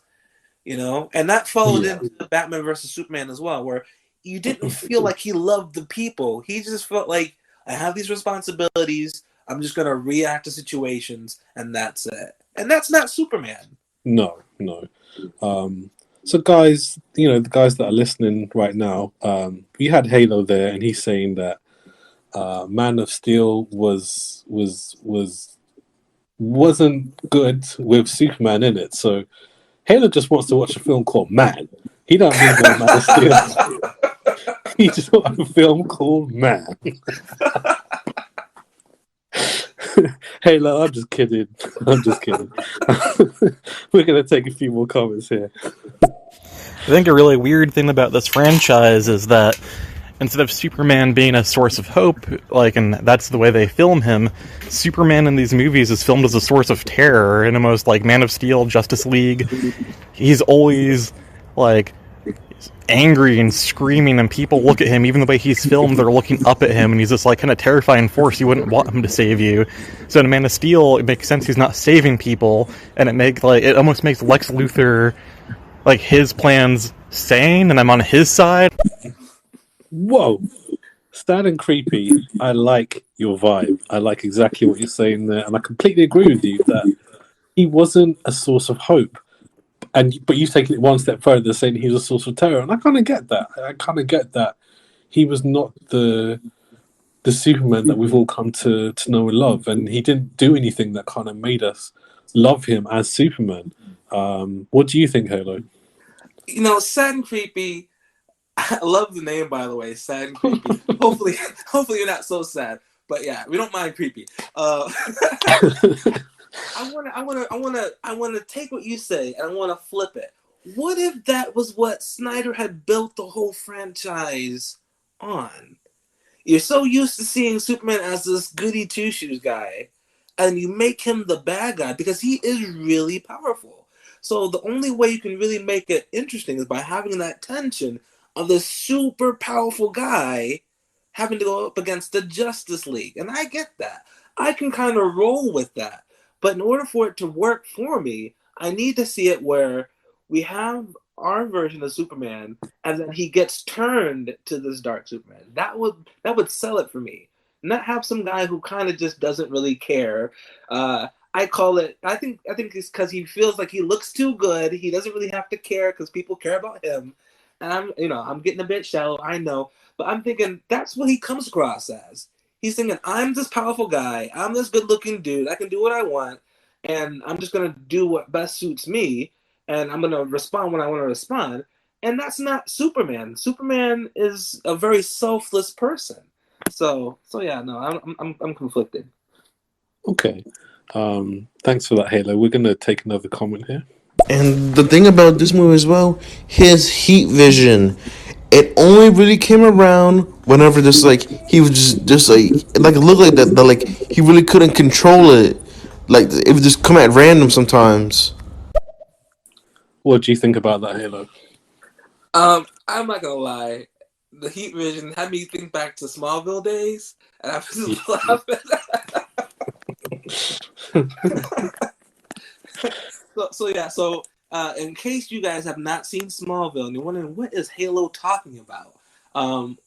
and that followed into Batman versus Superman as well, where you didn't feel like he loved the people. He just felt like, I have these responsibilities. I'm just going to react to situations, and that's it. And that's not Superman. No. So, guys, the guys that are listening right now, we had Halo there, and he's saying that Man of Steel wasn't good with Superman in it. So Halo just wants to watch a film called Man. He don't need no Man of Steel. He just wants a film called Man. Halo, I'm just kidding. We're going to take a few more comments here. I think a really weird thing about this franchise is that instead of Superman being a source of hope, and that's the way they film him, Superman in these movies is filmed as a source of terror. In almost like Man of Steel, Justice League, he's always angry and screaming, and people look at him, even the way he's filmed, they're looking up at him, and he's this kind of terrifying force. You wouldn't want him to save you. So in Man of Steel, it makes sense he's not saving people, and it almost makes Lex Luthor, his plans sane, and I'm on his side. Whoa. Sad and creepy. I like your vibe. I like exactly what you're saying there, and I completely agree with you that he wasn't a source of hope. But you take it one step further, saying he was a source of terror, and I kind of get that. He was not the Superman that we've all come to know and love, and he didn't do anything that kind of made us love him as Superman. What do you think, Halo? Sad and creepy. I love the name, by the way, Sad and Creepy. hopefully you're not so sad, but yeah, we don't mind creepy. I want to take what you say and I want to flip it. What if that was what Snyder had built the whole franchise on? You're so used to seeing Superman as this goody two-shoes guy, and you make him the bad guy because he is really powerful. So the only way you can really make it interesting is by having that tension of the super powerful guy having to go up against the Justice League. And I get that. I can kind of roll with that. But in order for it to work for me, I need to see it where we have our version of Superman and then he gets turned to this dark Superman. That would sell it for me. Not have some guy who kind of just doesn't really care. I call it, I think it's because he feels like he looks too good. He doesn't really have to care because people care about him. And I'm getting a bit shallow, I know, but I'm thinking that's what he comes across as. He's thinking, I'm this powerful guy, I'm this good-looking dude, I can do what I want, and I'm just gonna do what best suits me, and I'm gonna respond when I want to respond. And that's not Superman. Superman is a very selfless person. So yeah, no, I'm conflicted. Okay, thanks for that, Halo. We're gonna take another comment here. And the thing about this movie as well, his heat vision, it only really came around whenever he was just it looked like that he really couldn't control it. It would just come at random sometimes. What do you think about that, Halo? I'm not gonna lie. The heat vision had me think back to Smallville days, and I was just laughing. So in case you guys have not seen Smallville and you're wondering what is Halo talking about,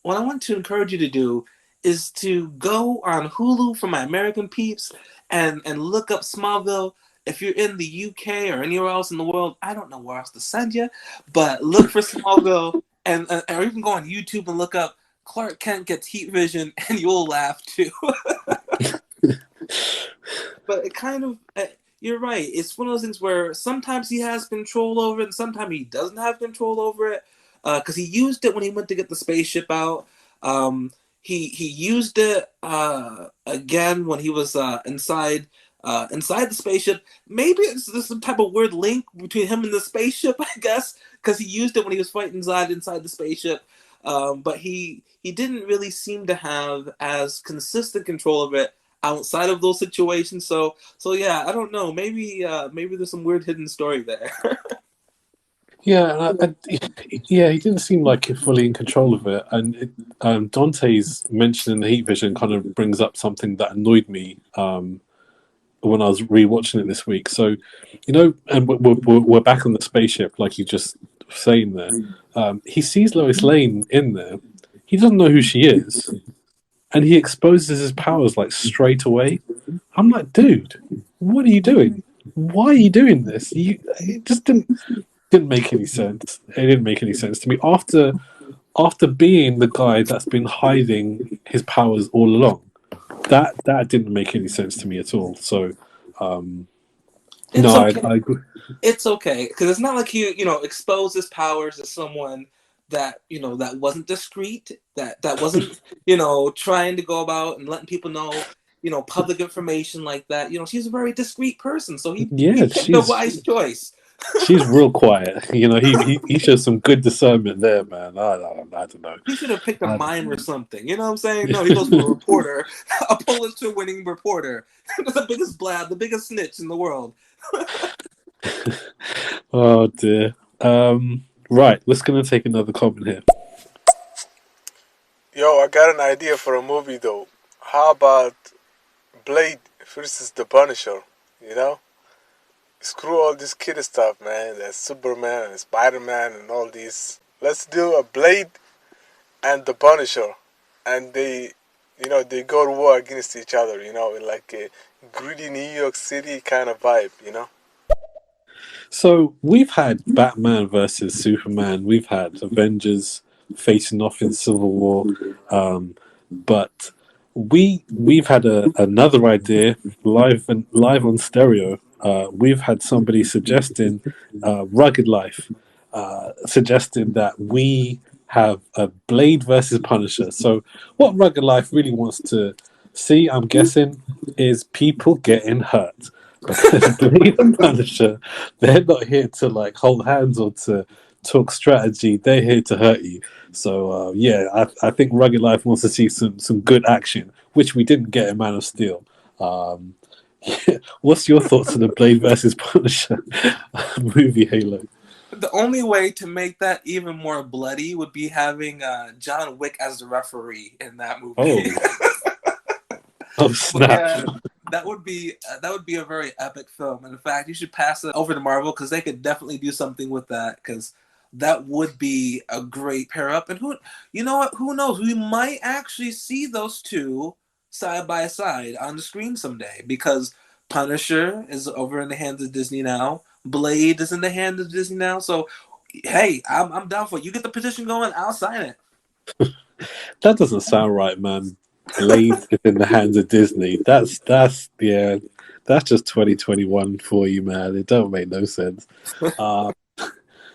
what I want to encourage you to do is to go on Hulu for my American peeps and look up Smallville. If you're in the UK or anywhere else in the world, I don't know where else to send you, but look for Smallville or you can go on YouTube and look up Clark Kent gets heat vision and you'll laugh too. But it kind of... You're right. It's one of those things where sometimes he has control over it and sometimes he doesn't have control over it. because he used it when he went to get the spaceship out. He used it again when he was inside the spaceship. Maybe there's some type of weird link between him and the spaceship, I guess, because he used it when he was fighting Zod inside the spaceship. But he didn't really seem to have as consistent control of it outside of those situations. So yeah, I don't know. Maybe there's some weird hidden story there. Yeah, yeah, he didn't seem like fully in control of it. And Dante's mention in the Heat Vision kind of brings up something that annoyed me when I was rewatching it this week. So, and we're back on the spaceship, like you just saying there. He sees Lois Lane in there. He doesn't know who she is, and he exposes his powers like straight away. I'm like, dude, what are you doing? Why are you doing this? It just didn't make any sense. It didn't make any sense to me after being the guy that's been hiding his powers all along. That didn't make any sense to me at all. So, It's no, okay. I agree. It's okay because it's not like he exposed his powers to someone that that wasn't discreet, that wasn't trying to go about and letting people know public information like that. She's a very discreet person, so he Yeah, picked a wise choice. she's real quiet. He shows some good discernment there, man. I don't know. He should have picked a mime or something. You know what I'm saying? No, he goes for a reporter, a Pulitzer-winning reporter, the biggest blab, the biggest snitch in the world. Oh dear. Right, let's gonna take another comment here. Yo, I got an idea for a movie though. How about Blade versus the Punisher? You know? Screw all this kid stuff, man. There's Superman and Spider-Man and all these. Let's do a Blade and the Punisher. And they go to war against each other, in like a gritty New York City kind of vibe, So we've had Batman versus Superman. We've had Avengers facing off in Civil War, but we've had another idea live on stereo. We've had somebody suggesting Rugged Life, suggesting that we have a Blade versus Punisher. So what Rugged Life really wants to see, I'm guessing, is people getting hurt. Because Blade and Punisher, they're not here to like hold hands or to talk strategy. They're here to hurt you. So I think Rugged Life wants to see some good action, which we didn't get in Man of Steel. What's your thoughts on the Blade versus Punisher movie, Halo? The only way to make that even more bloody would be having John Wick as the referee in that movie. Oh snap! Yeah, that would be a very epic film. And in fact, you should pass it over to Marvel because they could definitely do something with that. Because that would be a great pair up. And who knows? We might actually see those two side by side on the screen someday. Because Punisher is over in the hands of Disney now. Blade is in the hands of Disney now. So, hey, I'm down for it. You get the petition going, I'll sign it. That doesn't sound right, man. Blade is in the hands of Disney. That's just 2021 for you, man. It don't make no sense.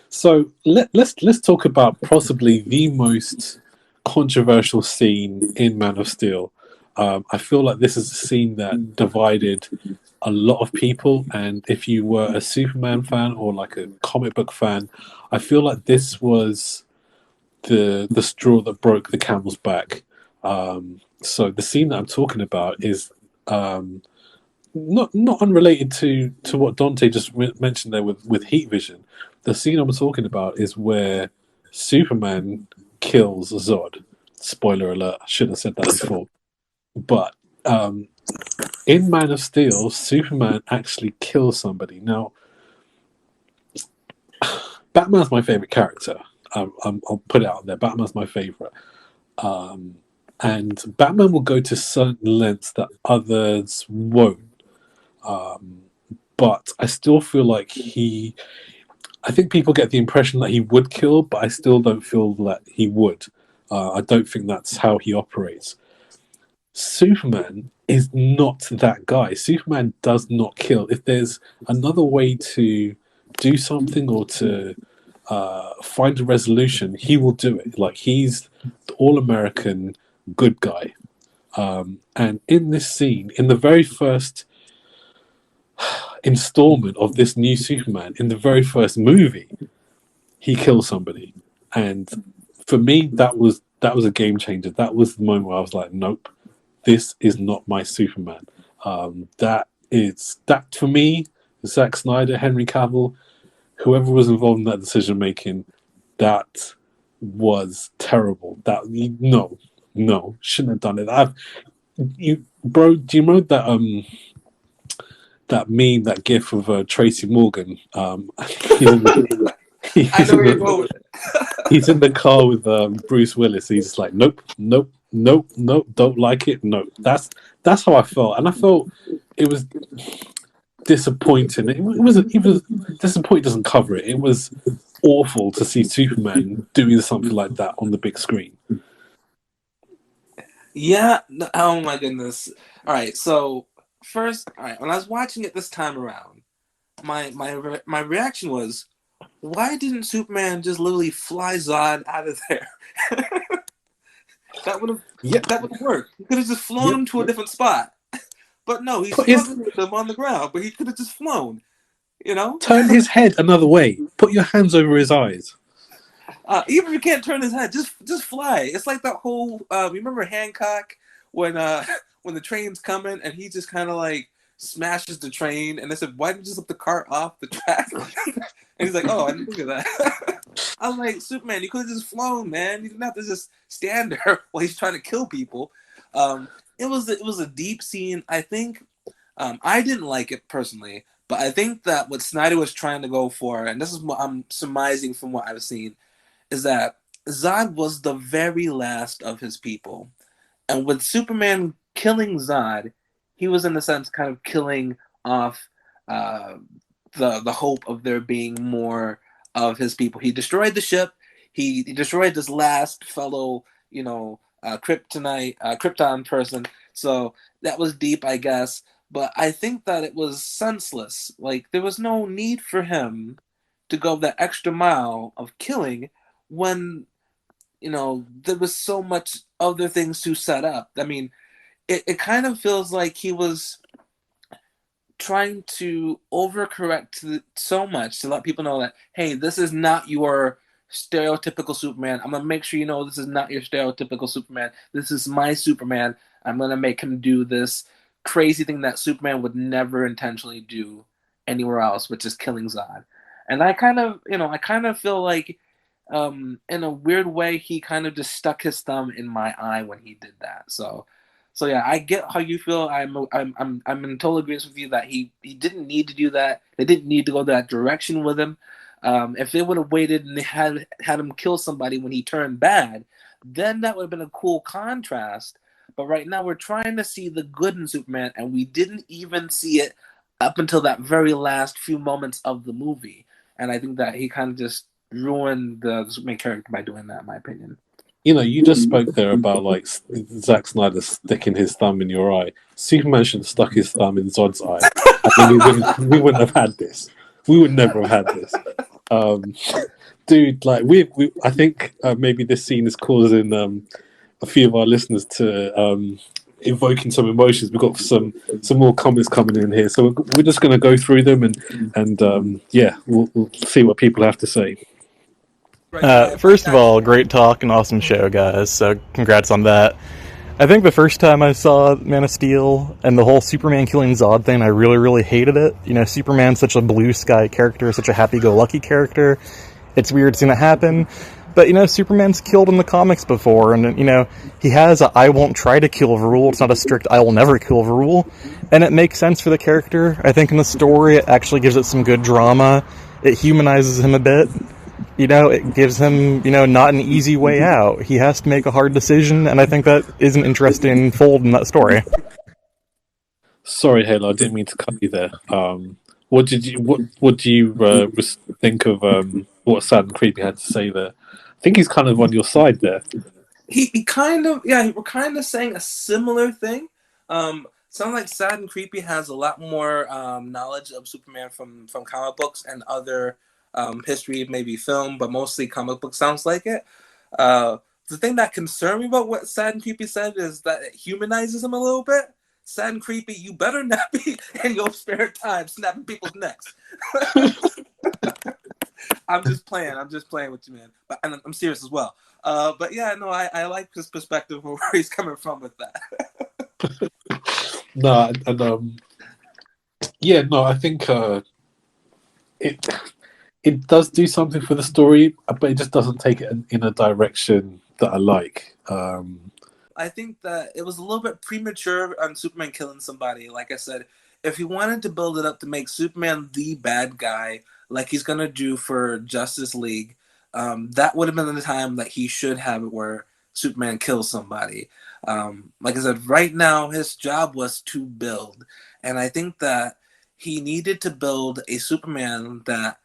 So let's talk about possibly the most controversial scene in Man of Steel. I feel like this is a scene that divided a lot of people, and if you were a Superman fan or like a comic book fan, I feel like this was the straw that broke the camel's back. So the scene that I'm talking about is not unrelated to what Dante just mentioned there with Heat Vision. The scene I'm talking about is where Superman kills Zod. Spoiler alert! I should have said that before. But in Man of Steel, Superman actually kills somebody. Now, Batman's my favorite character. I'll put it out there. Batman's my favorite. And Batman will go to certain lengths that others won't. But I still feel like I think people get the impression that he would kill, but I still don't feel that he would. I don't think that's how he operates. Superman is not that guy. Superman does not kill. If there's another way to do something or to find a resolution, he will do it. Like, he's the all-American good guy. And in this scene, in the very first installment of this new Superman, in the very first movie, he kills somebody. And for me, that was a game changer. That was the moment where I was like, nope, this is not my Superman. That for me, Zack Snyder, Henry Cavill, whoever was involved in that decision making, that was terrible. No, shouldn't have done it. Bro, do you remember that meme, that gif of Tracy Morgan? He's in the, I he's know in where you're going the with it. he's in the car with Bruce Willis. He's just like, nope, nope, nope, nope, don't like it. No, that's how I felt, and I felt it was disappointing. It was disappointing. Doesn't cover it. It was awful to see Superman doing something like that on the big screen. Yeah. Oh my goodness. All right. So first, all right. When I was watching it this time around, my reaction was, why didn't Superman just literally fly Zod out of there? That would have Yep. that would have worked. He could have just flown Yep. him to a different spot. But no, he's Put his struggling with him on the ground. But he could have just flown. You know, turn his head another way. Put your hands over his eyes. even if you can't turn his head, just fly. It's like that whole. Remember Hancock when when the train's coming and he just kind of like smashes the train, and they said, "Why didn't you just lift the cart off the track?" And he's like, "Oh, I didn't think of that." I was like, Superman, you could have just flown, man. You didn't have to just stand there while he's trying to kill people. It was a deep scene. I think I didn't like it personally, but I think that what Snyder was trying to go for, and this is what I'm surmising from what I've seen, is that Zod was the very last of his people. And with Superman killing Zod, he was in a sense kind of killing off uh, the hope of there being more of his people. He destroyed the ship. He destroyed this last fellow, Krypton person. So that was deep, I guess. But I think that it was senseless. Like, there was no need for him to go that extra mile of killing when, there was so much other things to set up. I mean, it kind of feels like he was trying to overcorrect so much to let people know that, hey, this is not your stereotypical Superman. I'm gonna make sure you know this is not your stereotypical Superman. This is my Superman. I'm gonna make him do this crazy thing that Superman would never intentionally do anywhere else, which is killing Zod. And I kind of feel like, in a weird way, he kind of just stuck his thumb in my eye when he did that. So yeah, I get how you feel. I'm in total agreement with you that he didn't need to do that. They didn't need to go that direction with him. If they would have waited and they had him kill somebody when he turned bad, then that would have been a cool contrast. But right now we're trying to see the good in Superman, and we didn't even see it up until that very last few moments of the movie. And I think that he kind of just ruined the Superman character by doing that, in my opinion. You just spoke there about like Zack Snyder sticking his thumb in your eye. Superman should have stuck his thumb in Zod's eye, and then we wouldn't have had this. We would never have had this, dude. Like I think maybe this scene is causing a few of our listeners to evoking some emotions. We've got some more comments coming in here, so we're just going to go through them and yeah, we'll see what people have to say. First of all, great talk and awesome show, guys. So congrats on that. I think the first time I saw Man of Steel and the whole Superman killing Zod thing, I really, really hated it. Superman's such a blue sky character, such a happy-go-lucky character. It's weird seeing it happen. But, Superman's killed in the comics before, and, he has a I won't try to kill rule. It's not a strict I will never kill rule. And it makes sense for the character. I think in the story, it actually gives it some good drama. It humanizes him a bit. It gives him, not an easy way out. He has to make a hard decision, and I think that is an interesting fold in that story. Sorry, Halo, I didn't mean to cut you there. What do you think of what Sad and Creepy had to say there? I think he's kind of on your side there. He kind of, yeah, we're kind of saying a similar thing. Sounds like Sad and Creepy has a lot more knowledge of Superman from comic books and other history, maybe film, but mostly comic book sounds like it. Uh, the thing that concerned me about what Sad and Creepy said is that it humanizes him a little bit. Sad and Creepy, you better not be in your spare time snapping people's necks. I'm just playing. I'm just playing with you, man. But and I'm serious as well. But yeah, no, I like his perspective of where he's coming from with that. No, and yeah, no, I think it it does do something for the story, but it just doesn't take it in a direction that I like. I think that it was a little bit premature on Superman killing somebody. Like I said, if he wanted to build it up to make Superman the bad guy, like he's gonna do for Justice League, that would have been the time that he should have it where Superman kills somebody. Like I said, right now his job was to build, and I think that he needed to build a Superman that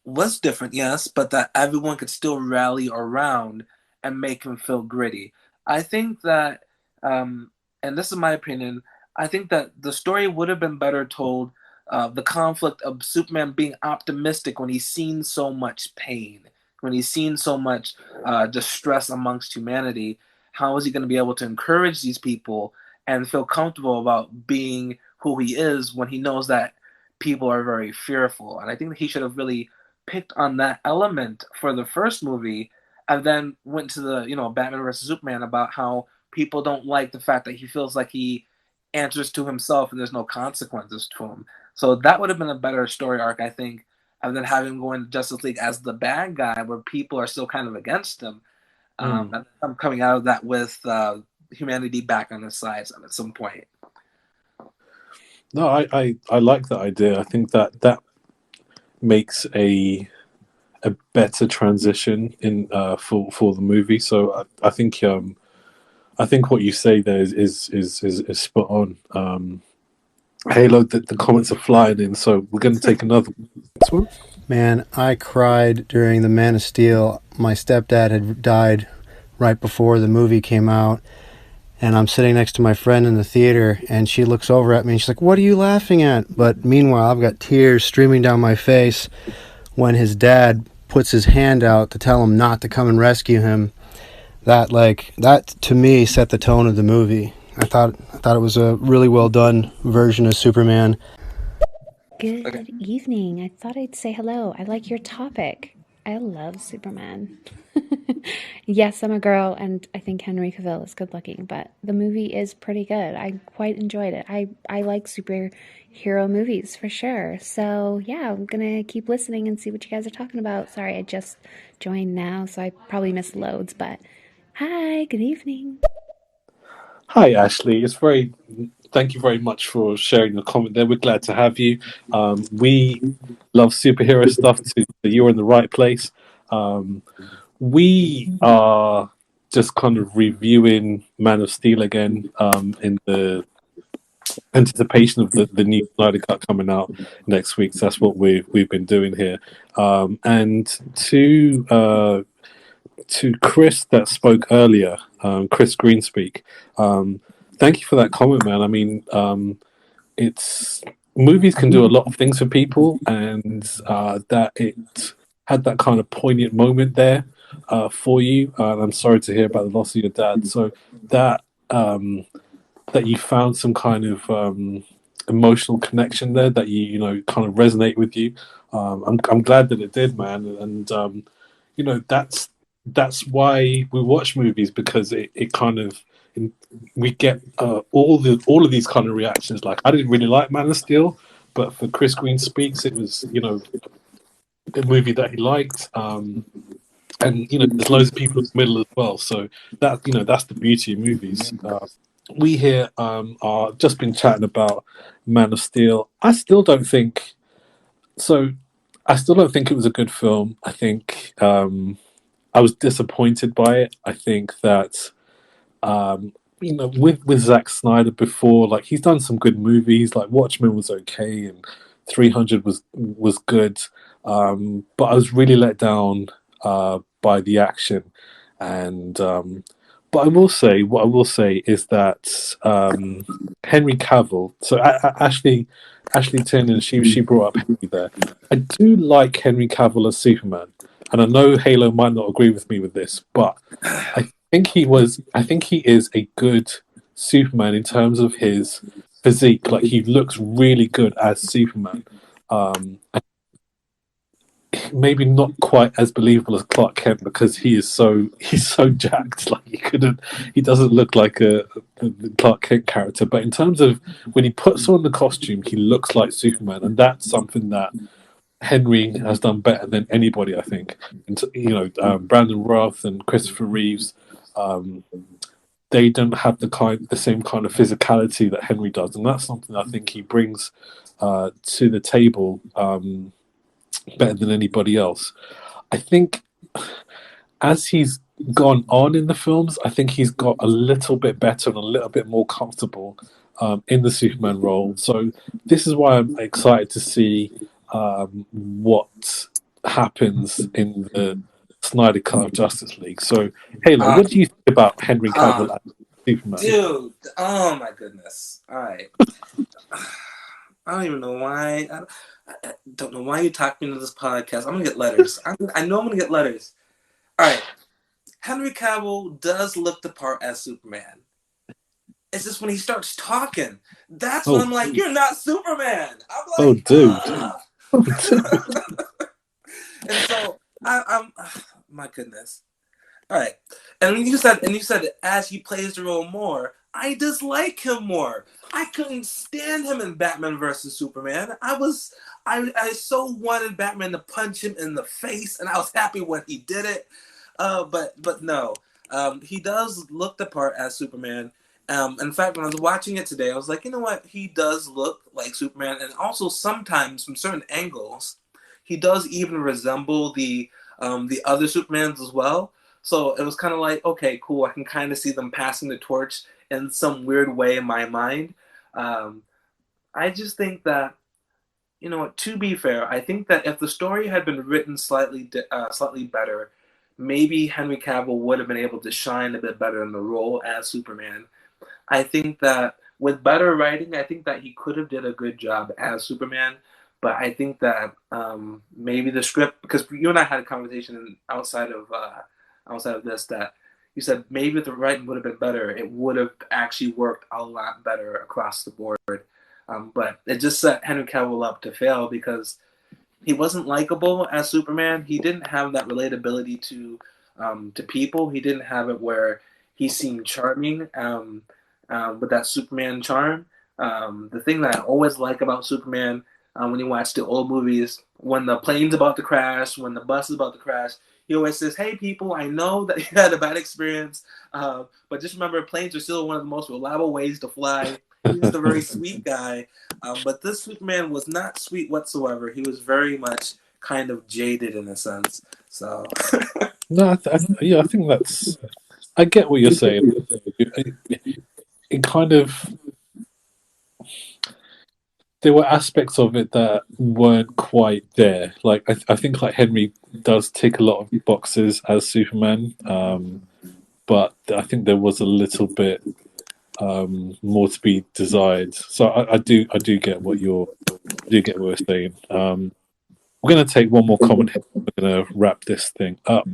was different, yes, but that everyone could still rally around and make him feel gritty. I think that, and this is my opinion, I think that the story would have been better told. The conflict of Superman being optimistic when he's seen so much pain, when he's seen so much distress amongst humanity. How is he going to be able to encourage these people and feel comfortable about being who he is when he knows that people are very fearful? And I think that he should have really picked on that element for the first movie and then went to the Batman versus Superman about how people don't like the fact that he feels like he answers to himself and there's no consequences to him. So that would have been a better story arc, I think, and then having him go into Justice League as the bad guy where people are still kind of against him. And I'm coming out of that with humanity back on his side at some point. No, I like that idea. I think that makes a better transition in for the movie. So I think what you say there is spot on. Halo, the comments are flying in, so we're going to take another next one. Man, I cried during the Man of Steel. My stepdad had died right before the movie came out, and I'm sitting next to my friend in the theater, and she looks over at me and she's like, "What are you laughing at?" But meanwhile, I've got tears streaming down my face when his dad puts his hand out to tell him not to come and rescue him. That to me set the tone of the movie. I thought it was a really well done version of Superman. Good evening. I thought I'd say hello. I like your topic. I love Superman. Yes, I'm a girl, and I think Henry Cavill is good looking, but the movie is pretty good. I quite enjoyed it. I like superhero movies for sure. So, yeah, I'm gonna keep listening and see what you guys are talking about. Sorry, I just joined now, so I probably missed loads, but hi, good evening. Hi, Ashley. Thank you very much for sharing your comment there. We're glad to have you. We love superhero stuff too. So you're in the right place. We are just kind of reviewing Man of Steel again in the anticipation of the new Snyder Cut coming out next week. So that's what we've been doing here. And to Chris that spoke earlier, Chris Greenspeak. Thank you for that comment, man. I mean, it's movies can do a lot of things for people, and that it had that kind of poignant moment there for you. And I'm sorry to hear about the loss of your dad. So that that you found some kind of emotional connection there that you know kind of resonate with you. I'm glad that it did, man. And you know that's why we watch movies, because it kind of we get all of these kind of reactions. Like, I didn't really like Man of Steel, but for Chris Green Speaks, it was a movie that he liked. And there's loads of people in the middle as well. So that that's the beauty of movies. We here are just been chatting about Man of Steel. I still don't think so. I still don't think it was a good film. I think I was disappointed by it. I think that with Zack Snyder before, like, he's done some good movies. Like Watchmen was okay, and 300 was good. But I was really let down by the action, and but what I will say is that Henry Cavill. So actually, Ashley Tin, and she brought up Henry there. I do like Henry Cavill as Superman, and I know Halo might not agree with me with this, but I think he is a good Superman in terms of his physique. Like he looks really good as Superman. And maybe not quite as believable as Clark Kent because he's so jacked. Like he doesn't look like a Clark Kent character. But in terms of when he puts on the costume, he looks like Superman, and that's something that Henry has done better than anybody, I think. And Brandon Routh and Christopher Reeves, um, they don't have the same kind of physicality that Henry does, and that's something I think he brings to the table better than anybody else. I think as he's gone on in the films, I think he's got a little bit better and a little bit more comfortable in the Superman role. So this is why I'm excited to see what happens in the Snyder Cut of Justice League. So, Halo, Um, what do you think about Henry Cavill um, as Superman? dude, oh my goodness. All right. I don't even know why. I don't know why you talked me into this podcast. I'm gonna get letters. I know I'm gonna get letters. All right. Henry Cavill does look the part as Superman. It's just when he starts talking, that's when Oh, I'm like, "You're not Superman." I'm oh, like, dude. ugh. Oh, dude. And so I'm, my goodness. All right, and you said as he plays the role more, I dislike him more. I couldn't stand him in Batman versus Superman. I so wanted Batman to punch him in the face, and I was happy when he did it. But no, he does look the part as Superman. In fact, when I was watching it today, I was like, you know what? He does look like Superman, and also sometimes from certain angles, he does even resemble the other Supermans as well. So it was kind of like, okay, cool. I can kind of see them passing the torch in some weird way in my mind. Um, I just think that, you know what? To be fair, I think that if the story had been written slightly better, maybe Henry Cavill would have been able to shine a bit better in the role as Superman. I think that with better writing, I think that he could have did a good job as Superman. But I think that maybe the script, because you and I had a conversation outside of this, that you said maybe if the writing would have been better, it would have actually worked a lot better across the board. But it just set Henry Cavill up to fail because he wasn't likable as Superman. He didn't have that relatability to people. He didn't have it where he seemed charming with that Superman charm. The thing that I always like about Superman when you watch the old movies, when the plane's about to crash, when the bus is about to crash, he always says, "Hey, people, I know that you had a bad experience, but just remember, planes are still one of the most reliable ways to fly." He was the very sweet guy, but this Superman was not sweet whatsoever. He was very much kind of jaded in a sense. So, No, yeah, I think that's. I get what you're saying. It kind of there were aspects of it that weren't quite there. Like I think like Henry does tick a lot of boxes as Superman, but I think there was a little bit more to be desired. So I do get what we're saying. We're going to take one more comment. We're going to wrap this thing up.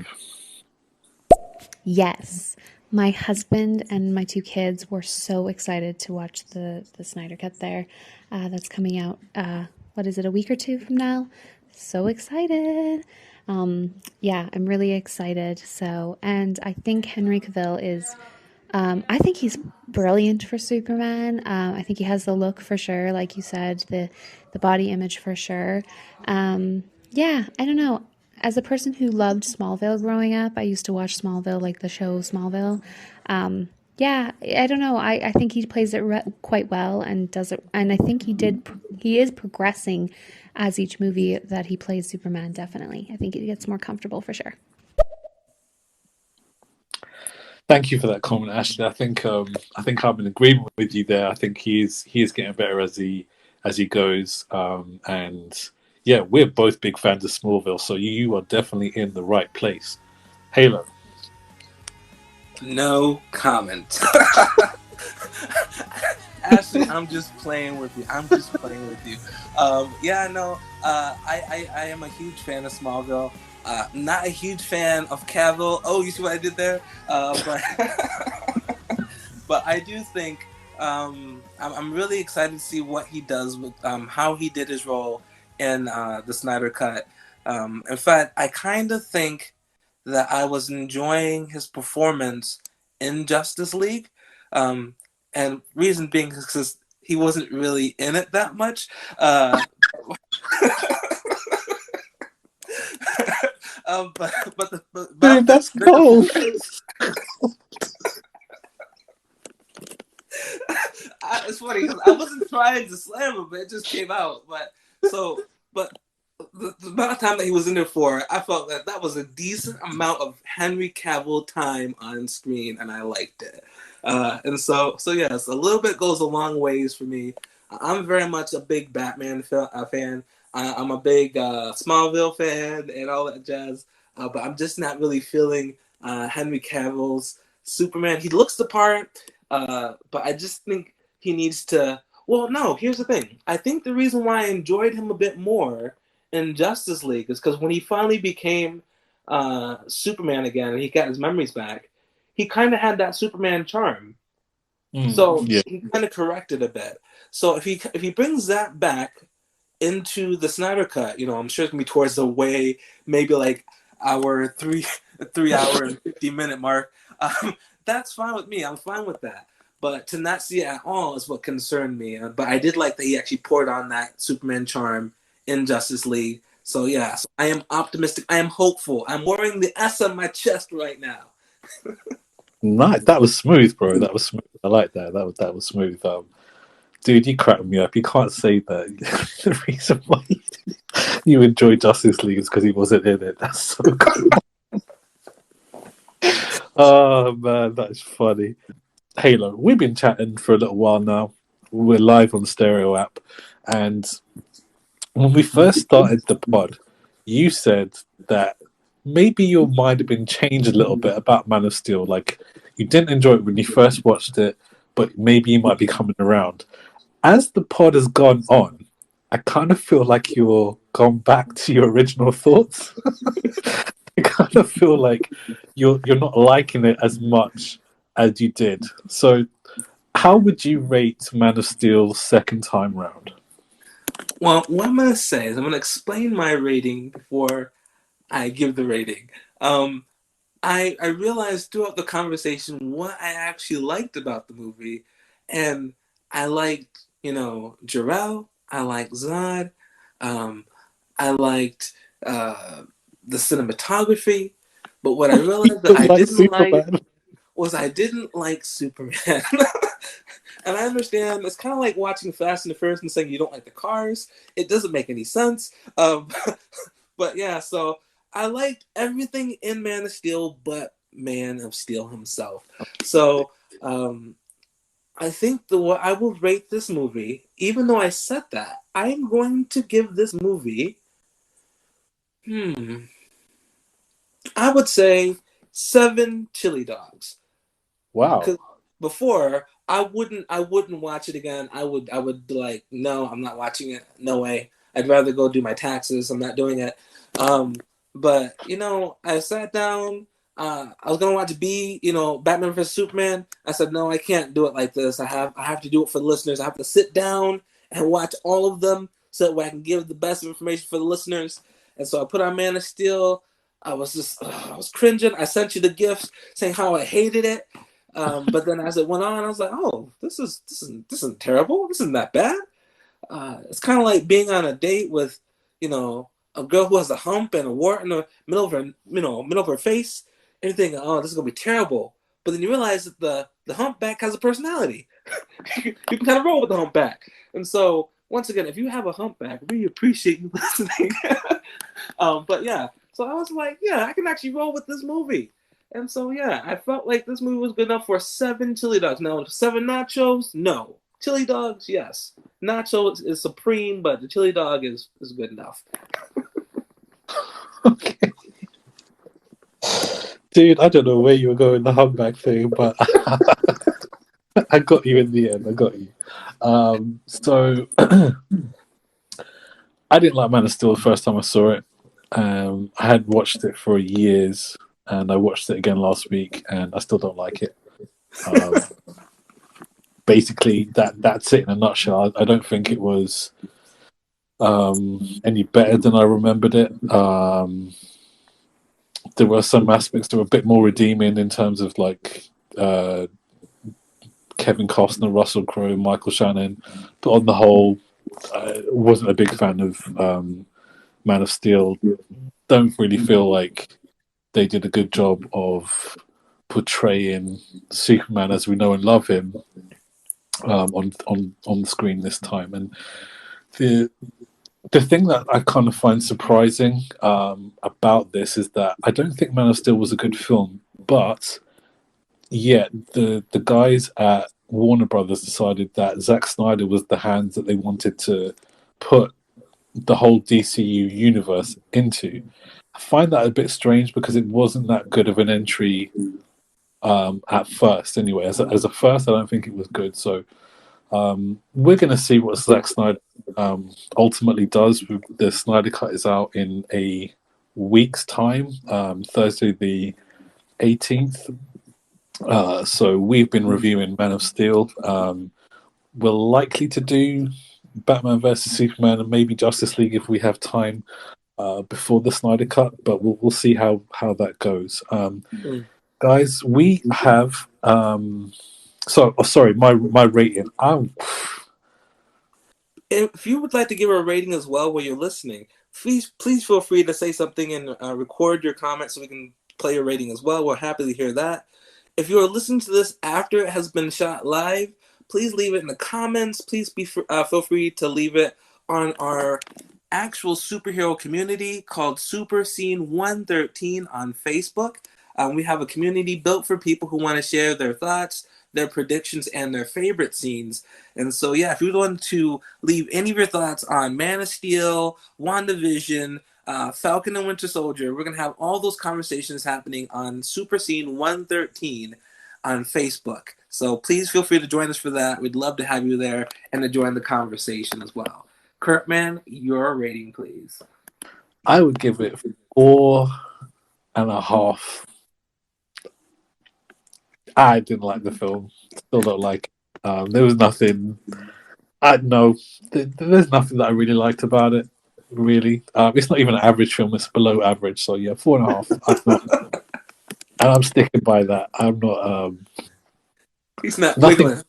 Yes. My husband and my two kids were so excited to watch the Snyder Cut there. That's coming out, what is it, a week or two from now? So excited. Yeah, I'm really excited. So, and I think Henry Cavill is, I think he's brilliant for Superman. I think he has the look for sure, like you said, the body image for sure. Yeah, I don't know. As a person who loved Smallville growing up, I used to watch Smallville, like the show Smallville. Yeah, I don't know. I think he plays it quite well and does it. And I think he is progressing as each movie that he plays Superman, definitely. I think he gets more comfortable for sure. Thank you for that comment, Ashley. I think I'm in agreement with you there. I think he is getting better as he goes. And yeah, we're both big fans of Smallville, so you are definitely in the right place. Halo. no comment. Ashley, I'm just playing with you. I'm just playing with you. Yeah, no. I am a huge fan of Smallville. Not a huge fan of Cavill. Oh, you see what I did there? But but I do think I'm really excited to see what he does with how he did his role in the Snyder Cut. In fact, I kind of think that I was enjoying his performance in Justice League, and reason being is because he wasn't really in it that much. Dude, that's cold. It's funny because I wasn't trying to slam him, but it just came out. But the amount of time that he was in there for, I felt that that was a decent amount of Henry Cavill time on screen, and I liked it. And so yes, a little bit goes a long ways for me. I'm very much a big Batman fan. I'm a big Smallville fan and all that jazz. But I'm just not really feeling Henry Cavill's Superman. He looks the part, but I just think he needs to. Well, no, here's the thing. I think the reason why I enjoyed him a bit more in Justice League is because when he finally became Superman again and he got his memories back, he kind of had that Superman charm. So yeah. he kind of corrected a bit. So if he brings that back into the Snyder Cut, I'm sure it's gonna be towards the way maybe like our 3 hour and 50-minute mark. That's fine with me. I'm fine with that. But to not see it at all is what concerned me. But I did like that he actually poured on that Superman charm in Justice League. So yeah, so I am optimistic. I am hopeful. I'm wearing the S on my chest right now. Nice. That was smooth, bro. That was smooth. I like that. That was smooth. Dude, you cracked me up. You can't say that the reason why you enjoy Justice League is because he wasn't in it. That's so cool. Oh man, that's funny. Halo, we've been chatting for a little while now. We're live on the Stereo app, and when we first started the pod, you said that maybe your mind had been changed a little bit about Man of Steel. Like you didn't enjoy it when you first watched it, but maybe you might be coming around. As the pod has gone on, I kind of feel like you're gone back to your original thoughts. I kind of feel like you're not liking it as much as you did. So, how would you rate Man of Steel second time round? Well, what I'm gonna say is I'm gonna explain my rating before I give the rating. I realized throughout the conversation what I actually liked about the movie, and I liked Jarrell, I liked Zod, I liked the cinematography, but what I realized that I Like didn't like Superman. was I didn't like Superman. And I understand it's kind of like watching Fast and the Furious and saying you don't like the cars. It doesn't make any sense. But yeah, so I liked everything in Man of Steel but Man of Steel himself. So I think I will rate this movie, even though I said that, I'm going to give this movie, I would say 7 chili dogs. Wow. Before I wouldn't watch it again. I would be like, no, I'm not watching it. No way. I'd rather go do my taxes. I'm not doing it. But I sat down. I was gonna watch Batman vs Superman. I said, no, I can't do it like this. I have to do it for the listeners. I have to sit down and watch all of them so that way I can give the best information for the listeners. And so I put on Man of Steel. I was cringing. I sent you the gifts saying how I hated it. But then as it went on, I was like, "Oh, this isn't terrible. This isn't that bad." It's kind of like being on a date with, a girl who has a hump and a wart in the middle of her face. And you think, "Oh, this is gonna be terrible." But then you realize that the humpback has a personality. You can kind of roll with the humpback. And so, once again, if you have a humpback, I really appreciate you listening. But yeah, so I was like, yeah, I can actually roll with this movie. And so, yeah, I felt like this movie was good enough for 7 chili dogs. Now, 7 nachos? No. Chili dogs? Yes. Nacho is supreme, but the chili dog is good enough. Okay. Dude, I don't know where you were going with the humpback thing, but I got you in the end. I got you. So I didn't like Man of Steel the first time I saw it. I had watched it for years, and I watched it again last week, and I still don't like it. Um, Basically, that's it in a nutshell. I don't think it was any better than I remembered it. There were some aspects that were a bit more redeeming in terms of like Kevin Costner, Russell Crowe, Michael Shannon, but on the whole, I wasn't a big fan of Man of Steel. Don't really feel like they did a good job of portraying Superman as we know and love him on the screen this time. And the the thing that I kind of find surprising about this is that I don't think Man of Steel was a good film, but yet the guys at Warner Brothers decided that Zack Snyder was the hands that they wanted to put the whole DCU universe into. I find that a bit strange because it wasn't that good of an entry at first. Anyway, as a first, I don't think it was good. So we're going to see what Zack Snyder ultimately does. The Snyder Cut is out in a week's time, Thursday the 18th. So we've been reviewing Man of Steel. We're likely to do Batman versus Superman and maybe Justice League if we have time before the Snyder Cut, but we'll see how that goes. Guys, we have sorry, my rating. If you would like to give a rating as well while you're listening, please feel free to say something and record your comments so we can play your rating as well. We'll happily hear that. If you are listening to this after it has been shot live, please leave it in the comments. Please feel free to leave it on our actual superhero community called Super Scene 113 on Facebook. We have a community built for people who want to share their thoughts, their predictions, and their favorite scenes. And so, yeah, if you want to leave any of your thoughts on Man of Steel, WandaVision, Falcon and Winter Soldier, we're going to have all those conversations happening on Super Scene 113 on Facebook. So please feel free to join us for that. We'd love to have you there and to join the conversation as well. Kurtman, your rating, please. I would give it 4.5. I didn't like the film. Still don't like it. There was nothing. There's nothing that I really liked about it. Really, it's not even an average film. It's below average. So yeah, 4.5. And I'm sticking by that. I'm not. He's not nothing. wiggling.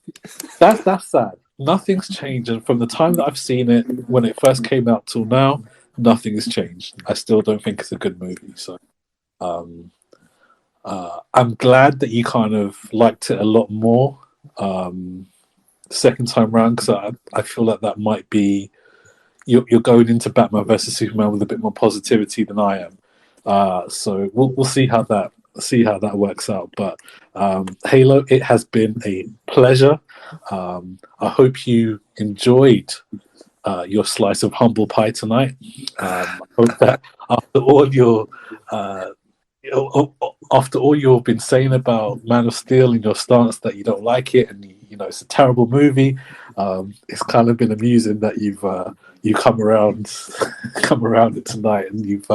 That's sad. Nothing's changed, and from the time that I've seen it when it first came out till now, nothing has changed. I still don't think it's a good movie. So. I'm glad that you kind of liked it a lot more second time round because I feel like that might be you're going into Batman versus Superman with a bit more positivity than I am. So we'll see how that works out. But Halo, it has been a pleasure. I hope you enjoyed your slice of humble pie tonight. I hope that after all you've been saying about Man of Steel and your stance that you don't like it and it's a terrible movie, it's kind of been amusing that you come around it tonight and you've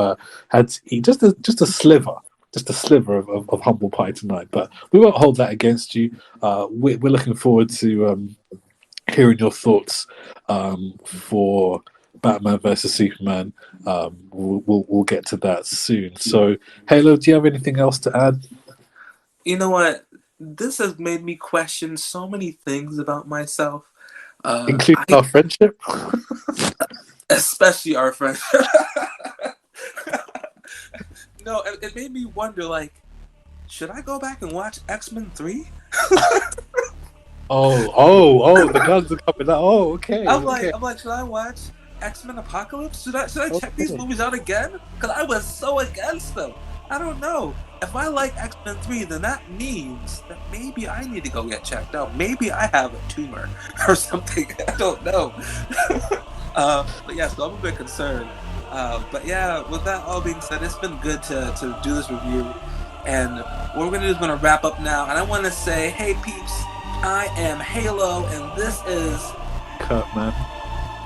had to eat just a sliver of humble pie tonight. But we won't hold that against you. We're looking forward to hearing your thoughts for Batman versus Superman. We'll get to that soon. So, Halo, do you have anything else to add? You know what? This has made me question so many things about myself. Including our friendship? Especially our friendship. No, it made me wonder, like, should I go back and watch X-Men 3? Oh, the guns are coming out. Oh, okay. I'm like, should I watch X-Men Apocalypse? Should I check these movies out again? Because I was so against them. I don't know. If I like X-Men 3, then that means that maybe I need to go get checked out. Maybe I have a tumor or something. I don't know. But yeah, so I'm a bit concerned. But yeah, with that all being said, it's been good to do this review. And what we're going to do is going to wrap up now. And I want to say, hey, peeps, I am Halo, and this is Kurtman.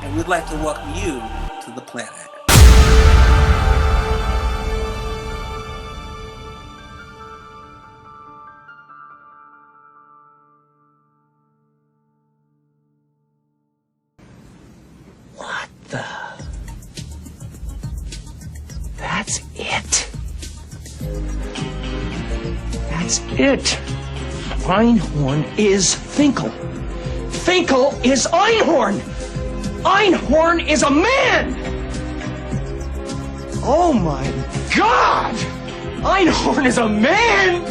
and we'd like to welcome you to the planet. What the? That's it. That's it. Einhorn is Finkel. Finkel is Einhorn. Einhorn is a man. Oh my God! Einhorn is a man.